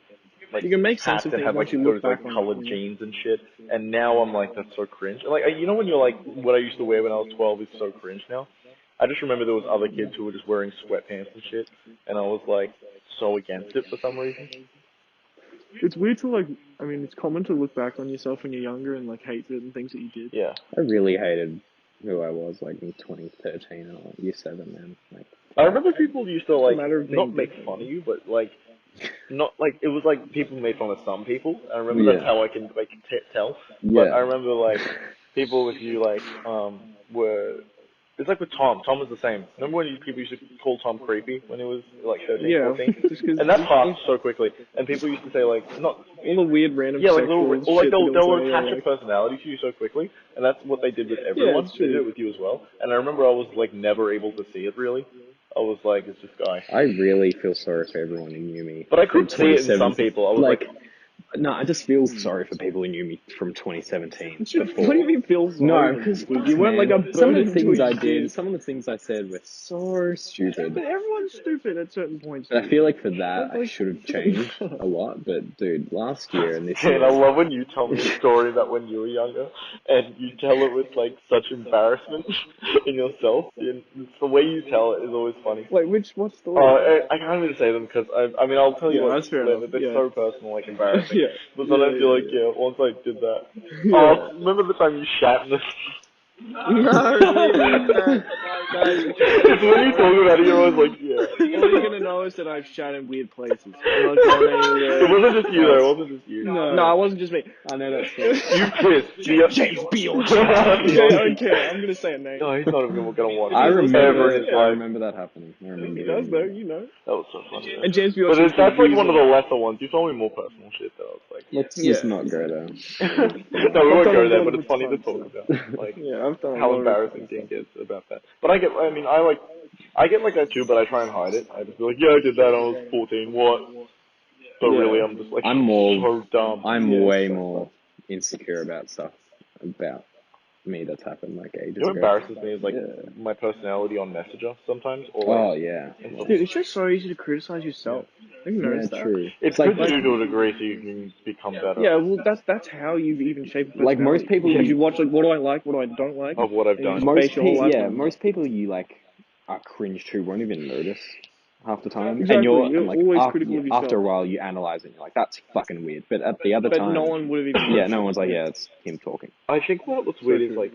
like You can make sense hats of and things had like once you those look back like on colored it. jeans and shit. And now I'm like, that's so cringe. Like, you know when you're like, what I used to wear when I was 12 is so cringe now? I just remember there was other kids who were just wearing sweatpants and shit. And I was like, so against it for some reason. It's weird to like. I mean, it's common to look back on yourself when you're younger and like hate certain things that you did. Yeah. I really hated who I was like in 2013 or year 7, man. Like, I remember people used to It's a like matter of being not make different. fun of you, but like not like it was like people made fun of some people. I remember that's yeah, how I can like tell. But yeah, I remember like people with you like were it's like with Tom. Tom was the same. Remember when people used to call Tom creepy when he was like 13, Yeah, 14? just because And that passed so quickly. And people used to say like not all the weird random yeah, like sexual or like shit that they'll they'll they'll say. attach a Like, personality to you so quickly, and that's what they did with yeah, everyone. it's They did true. it with you as well. And I remember I was like never able to see it really. I was like, it's this guy. I really feel sorry for everyone who knew me But I from could see it in some 2017. people. I was like, Like, no, I just feel sorry for people who knew me from 2017 What do before. you mean feel sorry? No, for because people? You weren't like a some of burden the things to I did, exist. some of the things I said were so stupid. But everyone's stupid at certain points. But I Dude. feel like for that, I Like, should have changed a lot. But dude, last year and this man, I year, love when you tell me a story about when you were younger, and you tell it with like such embarrassment in yourself. And the way you tell it is always funny. Wait, what story? I can't even say them because I mean I'll tell you Yeah, like that's fair later. enough. They're Yeah. so personal, like embarrassing. Yeah. But Yeah, sometimes you're yeah, like, yeah. Once I did that. yeah. Remember the time you shat in the No, dude, guys, okay. Because when you talk about it, you're always like, yeah. All you're gonna know is that I've shat in weird places. I'm not going anywhere. It wasn't just you though. It wasn't just you. No, it wasn't just me. I know that story. You pissed. James Beard. Okay, Okay, I'm gonna say a name. No, he's not even gonna watch I it ever in his I life. remember that happening. I remember He does hearing though, that. you know. That was so funny. And James Beard. But that's like one of the lesser ones. You told me more personal shit that I was like, Let's Yeah. just not go there. no, we won't done go a there, lot but of it's funny to times, talk so. about. Like, Yeah, I've done a how lot embarrassing of Dean gets about that. But I get like that too, but I try and hide it. I just be like, yeah, I did that when I was 14, what? But really, I'm just like, so dumb. I'm way more insecure about stuff about me that's happened like ages You know what ago. embarrasses me is like my personality on Messenger sometimes, or like. Oh yeah. Dude, it's just so easy to criticize yourself. Have you noticed that? True. It's like, good to do to a degree so you can become better. Yeah, well, that's how you even shape a personality. Like most people, because you watch like what do I like, what do I don't like, Of what I've and you done. just base your whole life on that. most people you like are cringe to won't even notice half the time. Exactly, And you're like always critical of yourself. after a while you analyze it and you're like, that's fucking weird. But at the other But time, no one would have even. yeah, no one's like, yeah, it's him talking. I think what's So weird is true. like,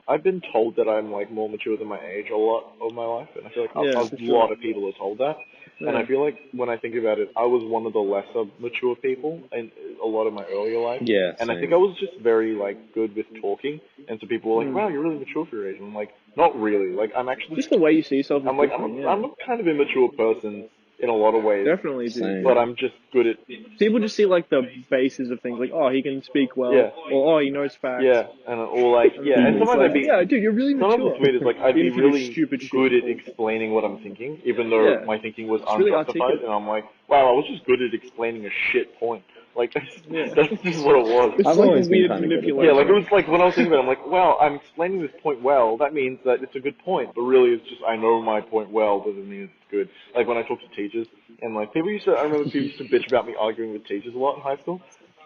I've been told that I'm like more mature than my age a lot of my life, and I feel like Yeah, a for lot sure. of people are told that. Yeah. And I feel like when I think about it, I was one of the lesser mature people in a lot of my earlier life. Yeah, And I same. think I was just very like good with talking, and so people were like, "Wow, you're really mature for your age." And I'm like, "Not really. Like I'm actually Just the way you see yourself is I'm like different. I'm a kind of immature person in a lot of ways, Definitely, dude. Same. but I'm just good at People just see like the basis of things, like oh he can speak well, Yeah. or oh he knows facts. yeah, and or like yeah, and It's sometimes like I'd be yeah, dude, you're really Sometimes mature. what's weird is like I'd Even be if you do really stupid shit. good at explaining what I'm thinking, even though Yeah. my thinking was It's really unjustified, articulate. and I'm like, wow, I was just good at explaining a shit point. Like Yeah. that's just what it was. It's I've like always been weird kind of good at Yeah, manipulation. like it was like when I was thinking about it, I'm like, wow, I'm explaining this point well. That means that it's a good point, but really it's just I know my point well doesn't mean it's good. Like when I talk to teachers, and like I remember people used to bitch about me arguing with teachers a lot in high school.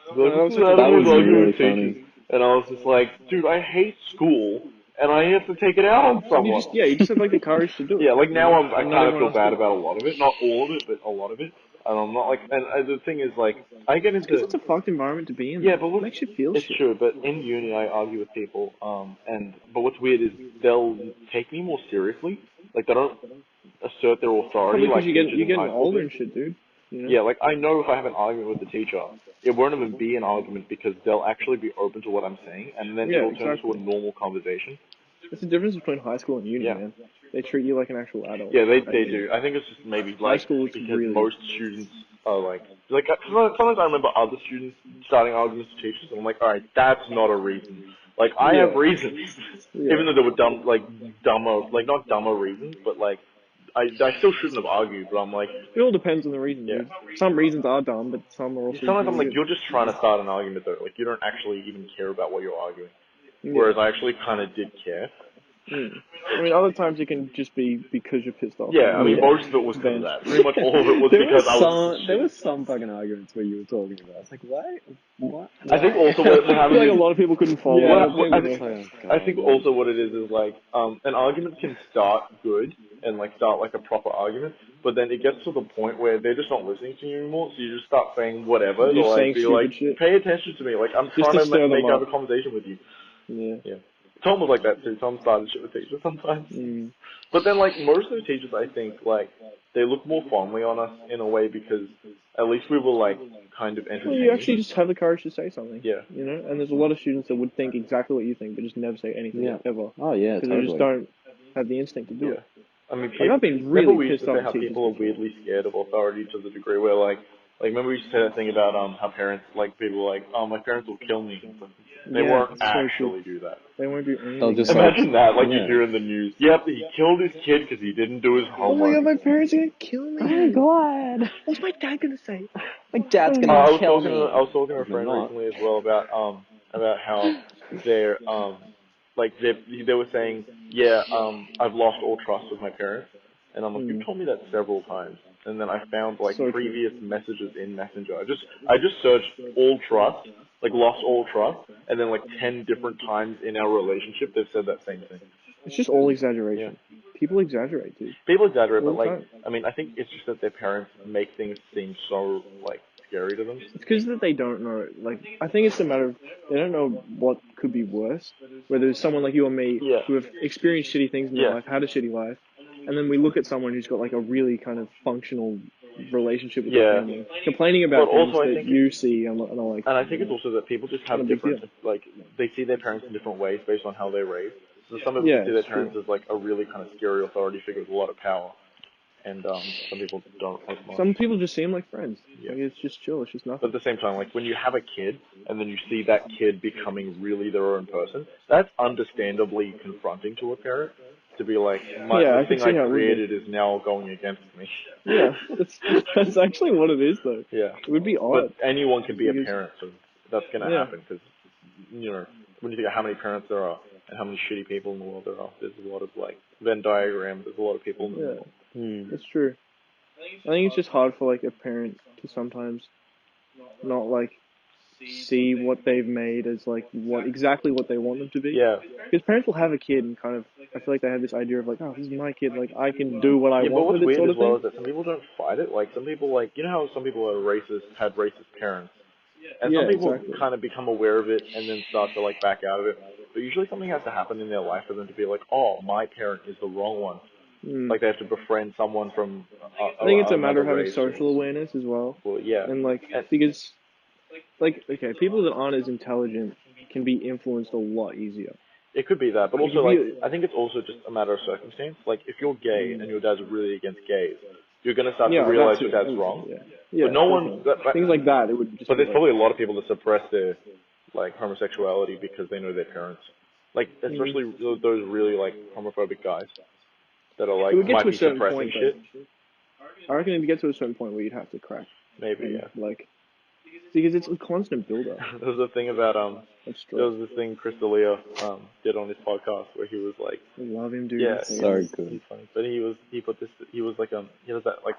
They'd be like, That this was is such a Adam was who's arguing really with teachers, funny. and I was just like, dude, I hate school, and I have to take it out on And someone. you just have like the courage to do it. Yeah, like now I And not kind of everyone feel else bad does. about a lot of it. Not all of it, but a lot of it. And I'm not like, and the thing is like, I get Because into, it's a fucked environment to be in. yeah, but It makes you feel it's shit. true, but in uni I argue with people, but what's weird is they'll take me more seriously. Like they don't assert their authority Probably because like teachers you're in getting high school older do. and shit, dude. You know? Yeah, like I know if I have an argument with the teacher, it won't even be an argument because they'll actually be open to what I'm saying, and then Yeah, it'll turn into a exactly. normal conversation. It's the difference between high school and uni, Yeah. man. They treat you like an actual adult. Yeah, I they think. do. I think it's just maybe High like school, it's because really. most students are like sometimes I remember other students starting arguments with teachers, and I'm like, all right, that's not a reason. Like I have reasons, even though they were dumber, like not dumber reasons, but like I still shouldn't have argued. But I'm like, it all depends on the reason, yeah. dude. Some reasons are dumb, but some are also Sometimes I'm really like, good. you're just trying to start an argument though. Like you don't actually even care about what you're arguing. Yeah. Whereas I actually kind of did care. I mean, other times it can just be because you're pissed off. Yeah, I mean, most of it was because of that. Pretty much all of it was because I was. There was some fucking arguments where you were talking about. It's like, why? What? I think also what I feel like a lot of people couldn't follow. I think also what it is like an argument can start good and like start like a proper argument, but then it gets to the point where they're just not listening to you anymore, so you just start saying whatever to like be like, shit. pay attention to me, like I'm Just trying to make up a conversation with you. Yeah. Tom was like that too. Tom started shit with teachers sometimes. But then, like, most of the teachers, I think, like, they look more fondly on us in a way because at least we were, like, kind of entertaining. Well, you actually just have the courage to say something. Yeah. You know? And there's a lot of students that would think exactly what you think, but just never say anything ever. Oh, yeah, because they just don't have the instinct to do it. I mean, I've been really pissed off how people are weirdly scared of authority to the degree where, like, remember we used to say that thing about how parents, like, people were like, oh, my parents will kill me. They won't actually do that. They won't do anything. They'll just imagine that, like you hear in the news. Yep, he killed his kid because he didn't do his homework. Oh my god, my parents are gonna kill me. Oh my god. What's my dad gonna say? My dad's gonna kill me. I was talking to a friend recently as well about how they're like they were saying, I've lost all trust with my parents, and I'm like, you've told me that several times. And then I found like previous messages in Messenger. I just searched all trust, like lost all trust, and then like 10 different times in our relationship they've said that same thing. It's just all exaggeration. Yeah. People exaggerate, dude. People exaggerate, but like, I mean, I think it's just that their parents make things seem so like scary to them. It's because that they don't know. Like, I think it's a matter of they don't know what could be worse. Whether it's someone like you or me who have experienced shitty things in their life, had a shitty life, and then we look at someone who's got like a really kind of functional relationship with their family, complaining about things that you see and are like. And I think it's also that people just have different, like, they see their parents in different ways based on how they're raised. So some people see their parents as like a really kind of scary authority figure with a lot of power, and some people don't as much. Some people just see them like friends. Like, it's just chill. It's just nothing. But at the same time, like when you have a kid and then you see that kid becoming really their own person, that's understandably confronting to a parent. To be like, the thing I created is now going against me. Yeah, that's actually what it is, though. Yeah. It would be odd. But anyone can be a parent, so that's going to happen. Because, you know, when you think of how many parents there are and how many shitty people in the world there are, there's a lot of, like, Venn diagram, there's a lot of people in the world. That's true. I think it's just hard for, like, a parent to sometimes not, like, see what they've made as like exactly what they want them to be. Yeah. Because parents will have a kid and kind of, I feel like they have this idea of like, oh, this is my kid, like I can do what I want with it, sort of thing. But what's weird as well is that some people don't fight it. Like some people, like you know how some people had racist parents, and some people kind of become aware of it and then start to like back out of it. But usually something has to happen in their life for them to be like, oh, my parent is the wrong one. Like they have to befriend someone from. I think it's a matter of having social awareness as well. Well, yeah. And like because. Like, okay, people that aren't as intelligent can be influenced a lot easier. It could be that, but also, like, I think it's also just a matter of circumstance. Like, if you're gay and your dad's really against gays, you're going to start to realize your dad's wrong. Yeah, but no one... things like that, it would just But there's probably a lot of people that suppress their, like, homosexuality because they know their parents. Like, especially those really, like, homophobic guys that are, like, might be suppressing shit. I reckon if you get to a certain point where you'd have to crack. Maybe, Like... Because it's a constant build-up. There was a thing about there was this thing Chris D'Elia did on his podcast where he was like, I love him, dude. Yeah, so good. He's funny. But he was like he was that like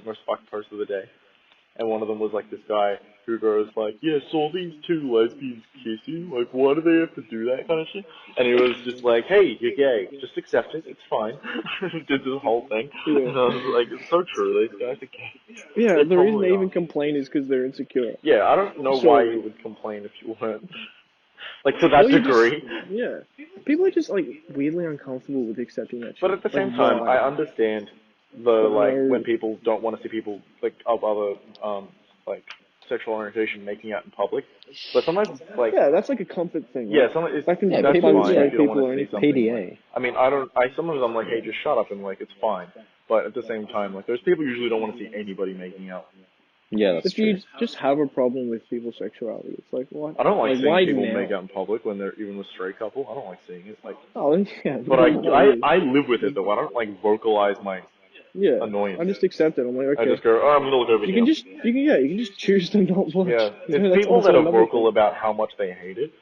most fucked post of the day, and one of them was like this guy who goes like, yeah, saw these two lesbians kissing, like why do they have to do that kind of shit? And he was just like, hey, you're gay, just accept it, it's fine. Did this whole thing, and I was like, it's so true, these guys are gay. Yeah, the reason they even complain is because they're insecure. Yeah, I don't know why you would complain if you weren't. Like, to that degree. People are just, like, weirdly uncomfortable with accepting that shit. But at the same time, I understand when people don't want to see people, like, of other, like, sexual orientation making out in public. But sometimes, like... Yeah, that's like a comfort thing. Yeah, sometimes that's fine if you don't want to see something. PDA. Like, I mean, sometimes I'm like, hey, just shut up, and, like, it's fine. But at the same time, like, those people usually don't want to see anybody making out. Yeah, that's If true. you just have a problem with people's sexuality, it's like what? I don't like seeing why people now? make out in public when they're even with straight couple. I don't like seeing it. Like, Oh yeah, but I live with it though. I don't like vocalize my yeah. annoyance. I just accept it. I'm like, I okay. just go, oh, I'm gonna look over You here. can just choose to not watch. Yeah, You know, it's that's people also that are another vocal thing. about how much they hate it.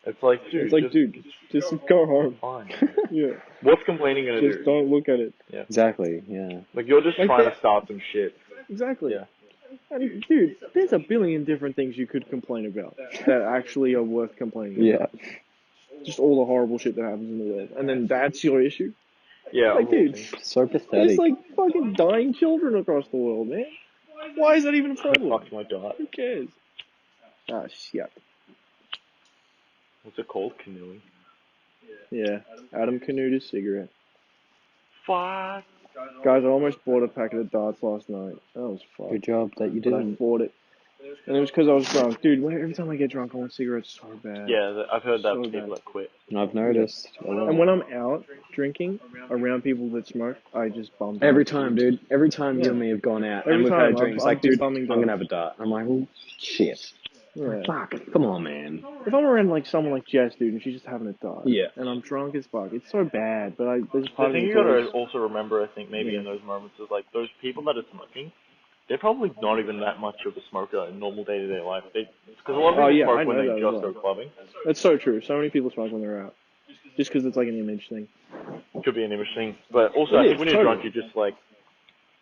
It's like, dude, It's like, dude, just go home. fine. Yeah, What's complaining gonna do? just don't look at it. Yeah. Exactly. Yeah. Like you're just Like trying that- to start some shit. Exactly. Yeah. And, dude, there's a billion different things you could complain about that actually are worth complaining Yeah. about. Just all the horrible shit that happens in the world. And then that's your issue? Yeah. Like, dude, So there's pathetic. like fucking dying children across the world, man. Why is that even a problem? Fuck my dot. Who cares? Ah, shit. What's it called? Canoeing. Yeah, Adam canoed his cigarette. Fuck. Guys, I almost bought a packet of darts last night. That was fun. Good job that you But I didn't. bought it. And it was because I was drunk. Dude, every time I get drunk, I want cigarettes so bad. Yeah, I've heard that So people bad. that quit. I've noticed. And when I'm out drinking around people that smoke, I just bum. Every time, dude. Every time you Yeah. and me have gone out Every and we've had a time drink, it's I've like, been dude, bumming I'm gonna darts. have a dart. I'm like, well, shit. Yeah. Fuck. Come on, man. If I'm around like someone like Jess, dude, and she's just having a dart, Yeah. and I'm drunk as fuck, it's so bad. But there's a The part of thing me you that's gotta always, also remember, I think, maybe in those moments is like those people that are smoking, they're probably not even that much of a smoker in normal day-to-day life. Because a lot of people Oh, yeah, I smoke when know they that as just well. go clubbing. That's so true. So many people smoke when they're out, just because it's like an image thing. Could be an image thing. But also, It I is, think when you're totally. drunk, you're just like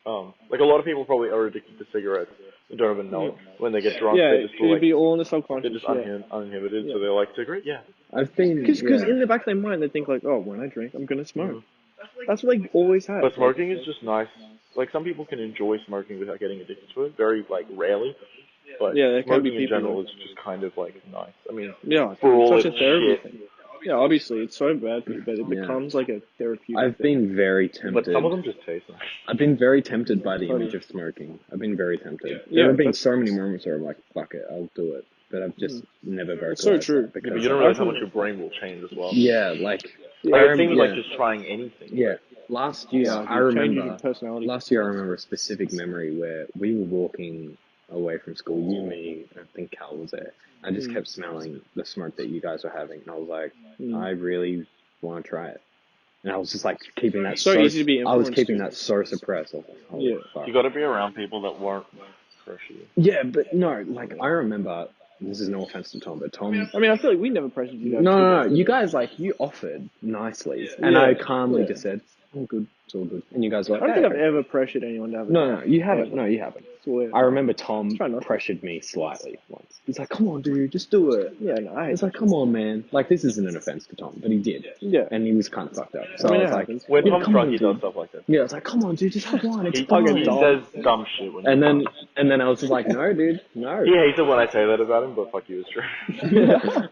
a lot of people probably are addicted to cigarettes and don't even know it. When they get drunk, Yeah, they just it would be all in the they're subconscious. just Yeah. uninhibited, Yeah. so they're like cigarette, yeah. I've been. Because yeah. in the back of their mind, they think like, oh, when I drink, I'm gonna smoke. That's what they always have. But smoking is just nice. Like some people can enjoy smoking without getting addicted to it, very like rarely. But Yeah, there can be smoking in people general that- is just kind of like nice. I mean, Yeah, for all such a its therapy shit. thing. Yeah, obviously it's so bad for you, but it Yeah. becomes like a therapeutic I've thing. been very But tempted. some of them just taste nice. I've been very tempted by the Totally. image of smoking. I've been very tempted. Yeah, There have been that's- so many moments where I'm like, fuck it, I'll do it. But I've just never vocalized It's so true. that because Yeah, but you don't realize how much your brain will change as well. Yeah, like Like I it seems rem- like yeah. just trying anything. Yeah, last year Yeah, I it changes remember. your personality. Last year I remember a specific memory where we were walking away from school. You, me, I think Cal was there. I just kept smelling the smoke that you guys were having, and I was like, I really want to try it. And I was just like keeping that So easy to be I was influenced. keeping that so suppressed. I was like, holy Yeah. fuck. You got to be around people that won't pressure you. Yeah, but no, like I remember. This is no offense to Tom, but Tom. I mean, I feel like we never pressured you. No. You guys like you offered nicely, and Yeah. I calmly Yeah. just said, "All good, it's all good." And you guys were I like, don't think "Hey, I've ever pressured anyone to have a No, you haven't. Ever. No, you haven't. Swear. I remember Tom Try not to. pressured me slightly once. He's like, "Come on, dude, just do it." Yeah, no, I It's like, "Come on, man." Like this isn't an offense to Tom, but he did. Yeah. And he was kind of fucked up. So I mean, I it was like, happens. When "Yeah, Tom's come drunk, on, he dude." does stuff like that. Yeah, it's like, "Come on, dude, just have one. It's He fine." says dumb shit when And then I was just like, "No, dude, no." he hates it when I say that about him, but fuck you, it's true.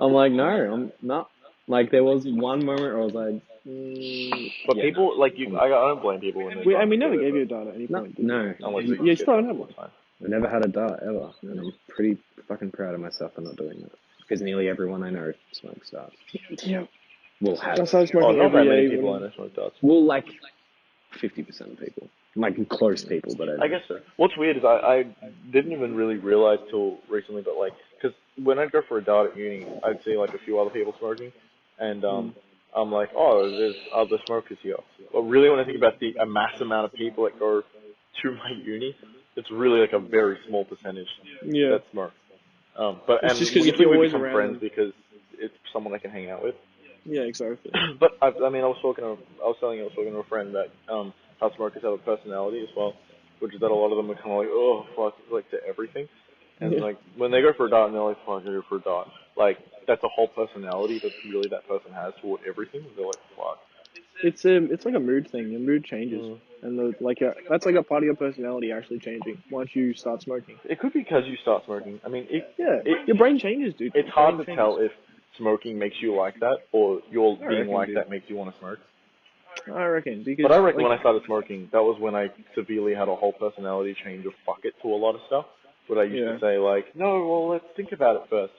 I'm like, "No, I'm not." Like there was one moment where I was like, But yeah, people like you, I don't blame people when they. We never gave you a dart at any no, point. did we? no. Unless Yeah, you still don't have one. I never had a dart ever, and I'm pretty fucking proud of myself for not doing that. Because nearly everyone I know smokes darts. Yeah. Will have. I started Oh, smoking not that every many day. people I when- know smoke darts. Well, like 50% of people, like close people, but I guess so. What's weird is I didn't even really realize till recently, but like, because when I'd go for a dart at uni, I'd see like a few other people smoking, and I'm like, oh, there's other smokers here. But really, when I think about the mass amount of people that go to my uni, it's really like a very small percentage Yeah. that smoke. But It's and just 'cause usually if you're we always become around friends them. because it's someone I can hang out with. Yeah, exactly. But I was telling a friend that how smokers have a personality as well, which is that a lot of them are kind of like, oh fuck, like to everything, and Yeah. like when they go for a dart and they're like, fuck, I go for a dart, like that's a whole personality that really that person has toward everything. They're like, fuck. It's like a mood thing. Your mood changes, and that's like a part of your personality actually changing once you start smoking. It could be because you start smoking. I mean, Your brain changes, dude. it's Your hard brain to tell if smoking makes you like that or your being reckon, like dude. that makes you want to smoke. I reckon because. But I reckon like, when I started smoking, that was when I severely had a whole personality change of fuck it to a lot of stuff. But I used to say like, no, well, let's think about it first.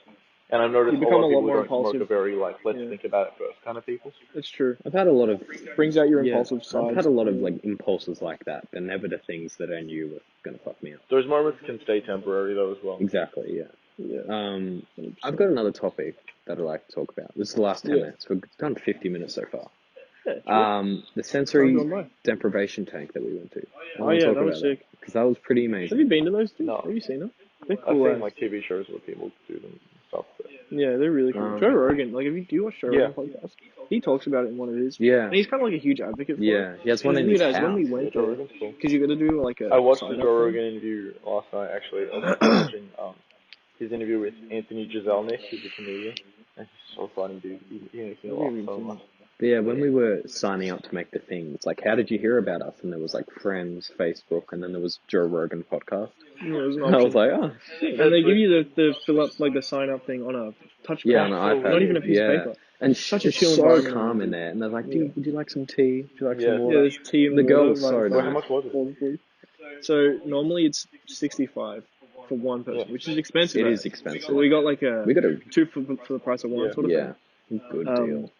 And I've noticed You a become lot of a lot people more don't smoke a impulsive. very, like, let's Yeah. think about it first kind of people. It's true. I've had a lot of Brings out your impulsive side. I've had a lot of like impulses like that, but never the things that I knew were gonna fuck me up. Those moments can stay temporary though as well. Exactly. Yeah. Yeah. 100%. I've got another topic that I'd like to talk about. This is the last 10 minutes. We've done 50 minutes so far. Yeah, The sensory Time's gone by. deprivation tank that we went to. Oh yeah, that was sick. Because that was pretty amazing. Have you been to those two? No. Have you seen them? They're I've cool. seen like TV shows where people do them and stuff. But... Yeah, they're really cool. Joe Rogan, like if you do watch Joe Rogan podcast, he talks about it in one of his. Yeah. And he's kind of like a huge advocate for it. Yeah, he has one in his house. When we went there, because you got to do like a. I watched the Joe Rogan interview last night. Actually, I was watching his interview with Anthony Jeselnik, who's a comedian, and he's so funny, dude. He makes me laugh so much. But yeah, when we were signing up to make the thing, it's like, how did you hear about us? And there was like Friends, Facebook, and then there was Joe Rogan podcast. Yeah, it was an And I was option. like, oh. And they give you the fill up, like the sign up thing on a touchpad. Yeah, on an iPad. Not even a piece of paper. And Such a it's chill so environment. calm in there. And they're like, dude, would you like some tea? Would you like some Yeah, water? there's tea and The girl water, was so like, nice. How much was it? So normally it's 65 for one person, which is expensive. It is expensive. So we got like a two for the price of one sort of thing. Yeah, good deal.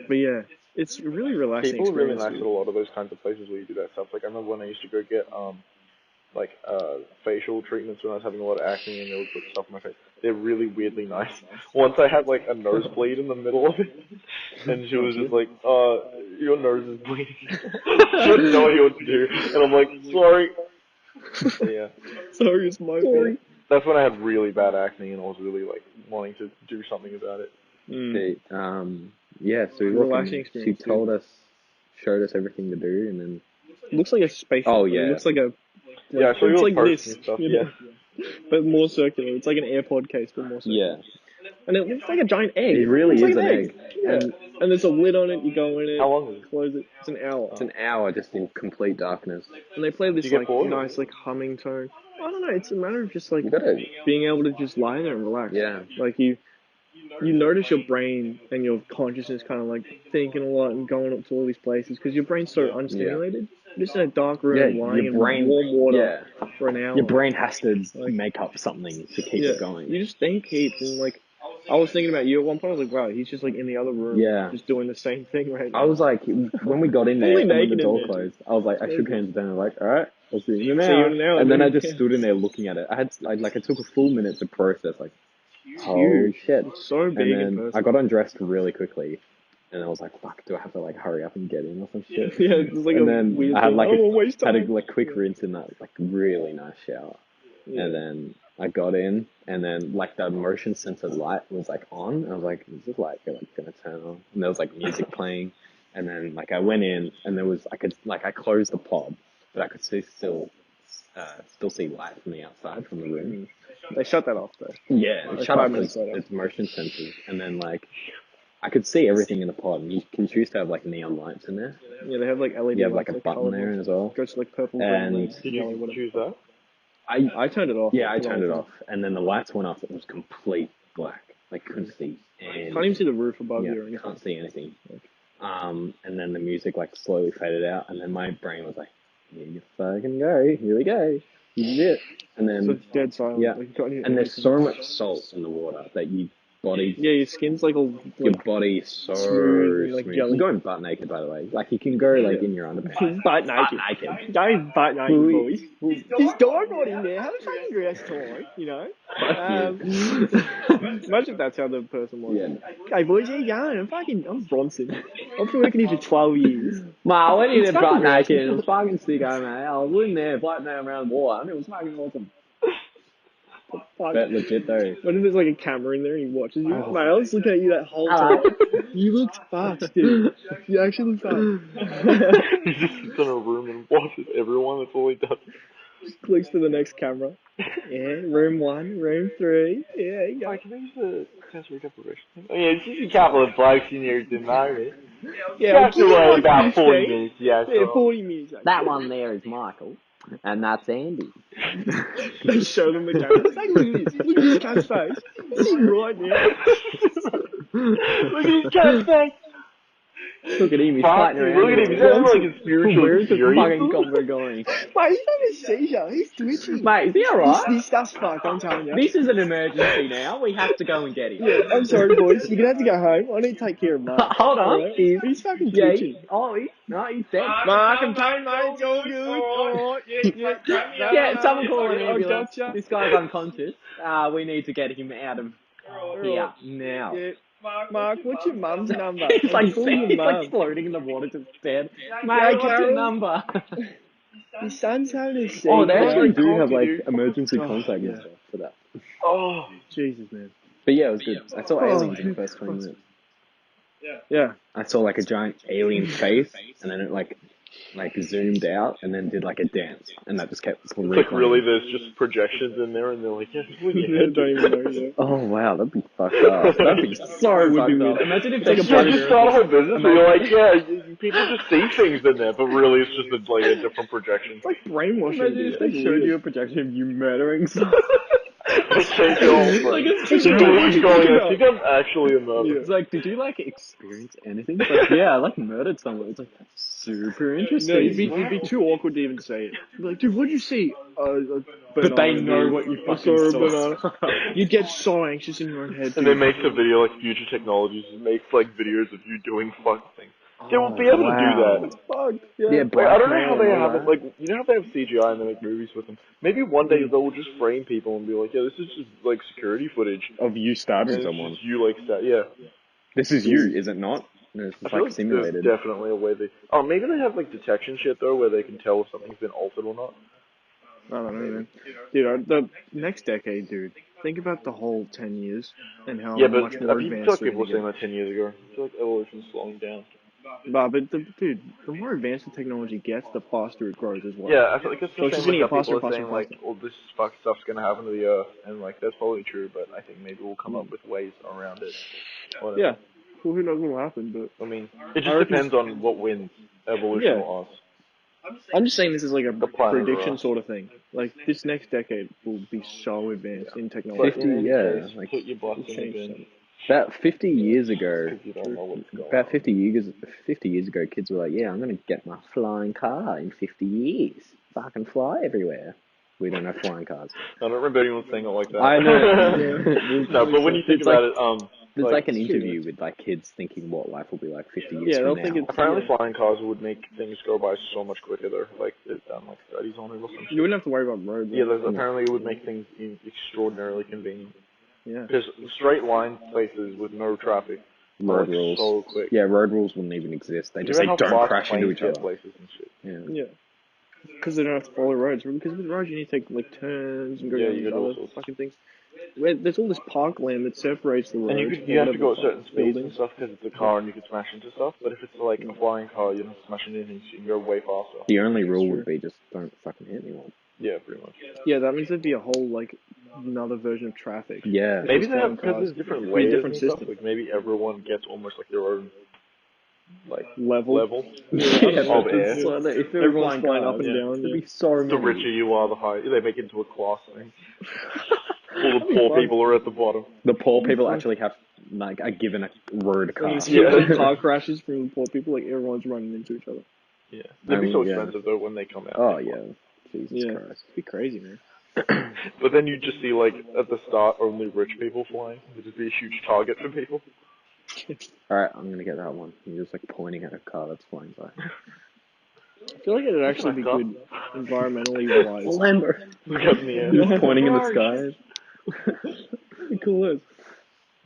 But yeah, it's a really relaxing. People are really experience. nice at a lot of those kinds of places where you do that stuff. Like I remember when I used to go get facial treatments when I was having a lot of acne and they would put stuff on my face. They're really weirdly nice. Once I had like a nosebleed in the middle of it, and she was just like, your nose is bleeding. She didn't know what to do, and I'm like, sorry. So, yeah. Sorry, it's my fault. That's when I had really bad acne and I was really like wanting to do something about it. Yeah, so we walked in, she showed us everything to do, and then... It looks like a spaceship. Oh, yeah. It looks like a... Yeah, so it's like this. and stuff, You know? But more circular. It's like an AirPod case, but more circular. Yeah. And it looks like a giant egg. It really is an egg. Yeah. And there's a lid on it, you go in it, How long is it? close it. It's an hour. It's an hour just in complete darkness. And they play this get like bored? nice like humming tone. I don't know, it's a matter of just like You gotta... being able to just lie there and relax. Yeah. Like you notice your brain and your consciousness kind of like thinking a lot and going up to all these places because your brain's so unstimulated. You're just in a dark room lying in warm water for an hour. Your brain has to make up something to keep it going. You just think heaps and like I was thinking about you at one point. I was like, wow, he's just like in the other room, just doing the same thing right now. I was like, when we got in there and when the door closed, I was like, I shook hands with them and like, all right, I'll see you in an hour. And then I just stood in there looking at it. I took a full minute to process, like, holy shit. It's so big. And then I got undressed really quickly. And I was like, fuck, do I have to like hurry up and get in or some shit? Yeah, it's like and a then weird I had thing. like a quick rinse in that like really nice shower. Yeah. And then I got in and then like the motion sensor light was like on. I was like, is this light gonna turn on? And there was like music playing. And then like I went in and there was I closed the pod, but I could still see light from the outside from the room. They shut that off though. Yeah, it shut off its motion sensors, and then like I could see everything in the pod. And you can choose to have like neon lights in there. Yeah, they have like LED. You have like a button there as well. Goes to like purple, and green, did you choose that? I turned it off. Yeah, I turned it off, and then the lights went off. It was complete black. Like couldn't see. Can't even see the roof above you or anything. Can't see anything. And then the music like slowly faded out, and then my brain was like, "Here you fucking go. Here we go. You did it." And then so it's dead silent. Yeah. Like, and there's so much salt in the water that your body. Yeah, your skin's like all. Your body is so smooth. Like You're going butt naked, by the way. Like you can go like in your underpants. Butt naked. Going butt naked, boys. There's dynamite in there. Have a fucking dress time, you know. Imagine that's how the person was. Yeah. Hey boys, how you going? I'm Bronson. I've been working here for 12 years. Ma, I went in there butt naked. It was fucking sicko, mate. I was in there floating around the water, and it was fucking awesome. But legit though. What if there's like a camera in there and he watches you? Mate, I was looking at you that whole time. You looked fucked, dude. You actually looked fucked. He just sits in a room and watches everyone. That's all he does. Just clicks to the next camera. Yeah, room 1, room 3. Yeah, you go. Can I use the sensory deprivation thing? Oh yeah, it's just a couple of blokes in here at the moment. Yeah, you have to wait about 40 minutes. Yeah, 40 minutes. That one there is Michael. And that's Andy. They show them the camera. It's like, look at this. Look at this cat's face. See right now. Look at his cat's face. Look at him, he's Fuck, fighting dude, around. look at him. He's here. having like a spiritual Where's the experience. fucking combo going? Mate, he's having a seizure. He's twitching. Mate, is he alright? This stuff's fucked, I'm telling you. This is an emergency now. We have to go and get him. Yeah, I'm sorry, boys. You're gonna have to go home. I need to take care of Mark. Hold on. Alright? He's fucking yeah. twitching. He's dead. Mark, I'm coming, mate. It's all good. Oh, Yeah, someone call an I ambulance. gotcha. This guy's unconscious. We need to get him out of here now. Yeah. Mark, what's your mum's number? He's like, Call your mum. floating in the water to dead. Yeah, Mate, what's your Carol? number? Your son's having a seizure. Oh, they actually Yeah. do have like Dude. emergency Oh, contact yeah. and stuff for that. Oh, Jesus, man. But yeah, it was good. I saw Oh, aliens in the first 20 minutes. Yeah. I saw like a giant alien face, and then it like zoomed out, and then did like a dance, and that just kept it's like replaying. really there's just projections in there, and they're like, yeah, just move your Yeah, head. don't even know. Yeah. Oh wow, that'd be fucked up. That'd be so It would be fucked up. weird. Imagine if It's like they a You predator. just start a whole business where you're like, yeah, people just see things in there, but really it's just like a different projection. It's like brainwashing. Imagine dude. if they That's showed weird. you a projection of you murdering someone. Like, change your whole Like, brain. it's just Really what you going, think I about. think I'm actually a murderer. It's like, did you like experience anything? It's like, yeah, I like murdered someone. It's like, that's super interesting. No, it'd be too awkward to even say it. Be like, dude, what'd you see? But they know what you I fucking saw a saw. banana. You'd get so anxious in your own head. And they make the video like future technologies. It makes like videos of you doing fuck things. They will be able to do that. Fuck. Yeah. Yeah, Like, I don't know how blackmail they and all have it. that. Like, you know how they have CGI and they make movies with them. Maybe one day they'll just frame people and be like, yeah, this is just like security footage. Of you And stabbing it's someone. just you like that. Yeah. This is you, is it not? No, it's I feel like like simulated. there's definitely a way they. Oh, maybe they have like detection shit though, where they can tell if something's been altered or not. I don't know, man. Dude, the next decade, dude. Think about the whole 10 years and how Yeah, but much I more feel advanced like we're people were gonna saying that 10 years ago. I feel like evolution's slowing down. get. But dude, the more advanced the technology gets, the faster it grows as well. Yeah, I feel like it's So the it's same just gonna with get how faster people and are faster saying and like, faster. all this fuck stuff's gonna happen to the Earth, and like that's probably true, but I think maybe we'll come up with ways around it. Whatever. Yeah. Well, who knows what'll happen, but I mean, it I just reckon- depends on what wins, evolution Yeah. or us. I'm just saying this is like a The planet prediction Earth. sort of thing. Like, this next decade will be so advanced in technology. 50, yeah, like, put your butts It'll in the change bin. something. about 50 years ago, Because you don't know what's going about on. 50 years ago, kids were like, yeah, I'm going to get my flying car in 50 years. Fucking fly everywhere. We don't have flying cars. I don't remember anyone saying it like that. I know. No, but when you think It's about like- it, There's like an it's true, interview with like kids thinking what life will be like 50 years Yeah, from they'll now. think it's- apparently Yeah. flying cars would make things go by so much quicker though. Like, they've done like studies on it or something. You wouldn't have to worry about roads. Yeah, apparently it would make things extraordinarily convenient. Yeah. Because straight line places with no traffic Road are rules. so quick. Yeah, road rules wouldn't even exist. They You just know say how don't fast crash into planes each get other. places and shit. Yeah. Yeah. Because they don't have to follow roads. Because with roads, you need to take like turns and go Yeah, down you these got all other sorts. fucking things. There's all this parkland that separates the road. And you have to go at certain speeds and stuff because it's a car and you can smash into stuff. But if it's like a flying car, you're not smashing into things. You can go way faster. The only rule True. would be just don't fucking hit anyone. Yeah, pretty much. Yeah, that means there'd be a whole like another version of traffic. Yeah. Maybe they flying have, because cars. there's different It'd be a layers different and stuff. system. Like maybe everyone gets almost like their own like Level. Yeah, of but air. so that if Everyone's flying up and yeah. down. There'd Yeah. be so The many. richer you are, the higher they make it into a class thing. All the That'd be poor fun. people are at the bottom. The poor people fun. actually have like are given a road car. And you see Yeah. like car crashes from the poor people, like everyone's running into each other. Yeah, they'd be so Yeah. expensive though when they come out. Oh yeah, Jesus Yeah. Christ. It'd be crazy, man. But then you just see like at the start only rich people flying. It'd just be a huge target for people. All right, I'm gonna get that one. You're just like pointing at a car that's flying by. I feel like it'd actually be good environmentally wise. Lambo. Look up in the air. Just pointing in the sky. Pretty cool is.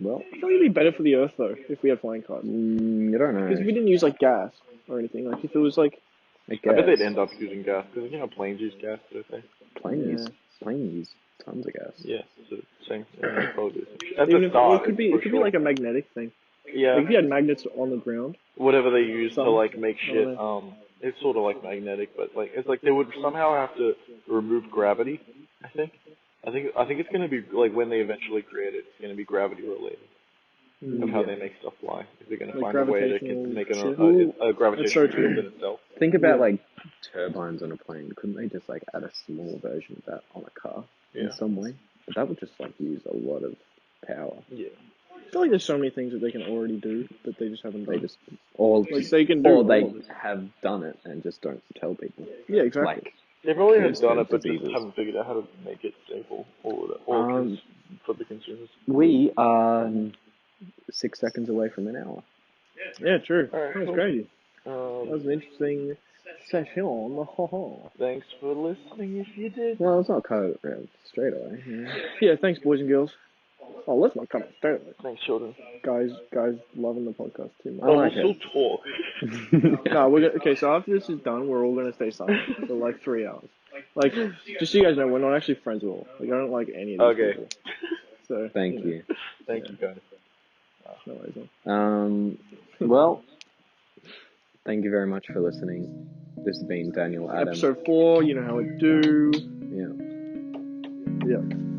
Well, I feel like it'd be better for the Earth though if we had flying cars. I don't know. Because if we didn't use like gas or anything, like if it was like I I bet guess. they'd end up using gas because you know how planes use gas, don't they? Planes use tons of gas. Yeah, so same. Yeah, probably do. At even the if start, it could be like a magnetic thing. yeah, Like if you had magnets on the ground. whatever they use to Some- like make I shit. don't It's sort of like magnetic, but like it's like they would somehow have to remove gravity. I think it's gonna be like when they eventually create it, it's gonna be gravity related of how they make stuff fly. If they're gonna Like find a way to gravitational make shit. a gravitational That's so field true. in itself. Think about Yeah. like turbines on a plane. Couldn't they just like add a small version of that on a car Yeah. in some way? But that would just like use a lot of power. Yeah. feel like there's so many things that they can already do that they just haven't done. They can do or all they of it. have done it and just don't tell people. Yeah, exactly. Like, They probably have Yes, done the it, but just diseases. haven't figured out how to make it stable or for the consumers. We are 6 seconds away from an hour. Yeah, true. Alright, That was cool. crazy. That was an interesting session. Thanks for listening if you did. Well, it's not cut straight away. Yeah, thanks, boys and girls. Oh, let's not cut it straight away. Thanks, children. Guys loving the podcast too much. I like we'll it. still talk. No, okay. So after this is done, we're all gonna stay silent for like 3 hours. Like, just so you guys know, we're not actually friends at all. Like, I don't like any of these people. So Thank you. Thank you, guys. No worries, man. Well, thank you very much for listening. This has been Daniel, Adem. Episode 4. You know how it do. Yeah. Yeah.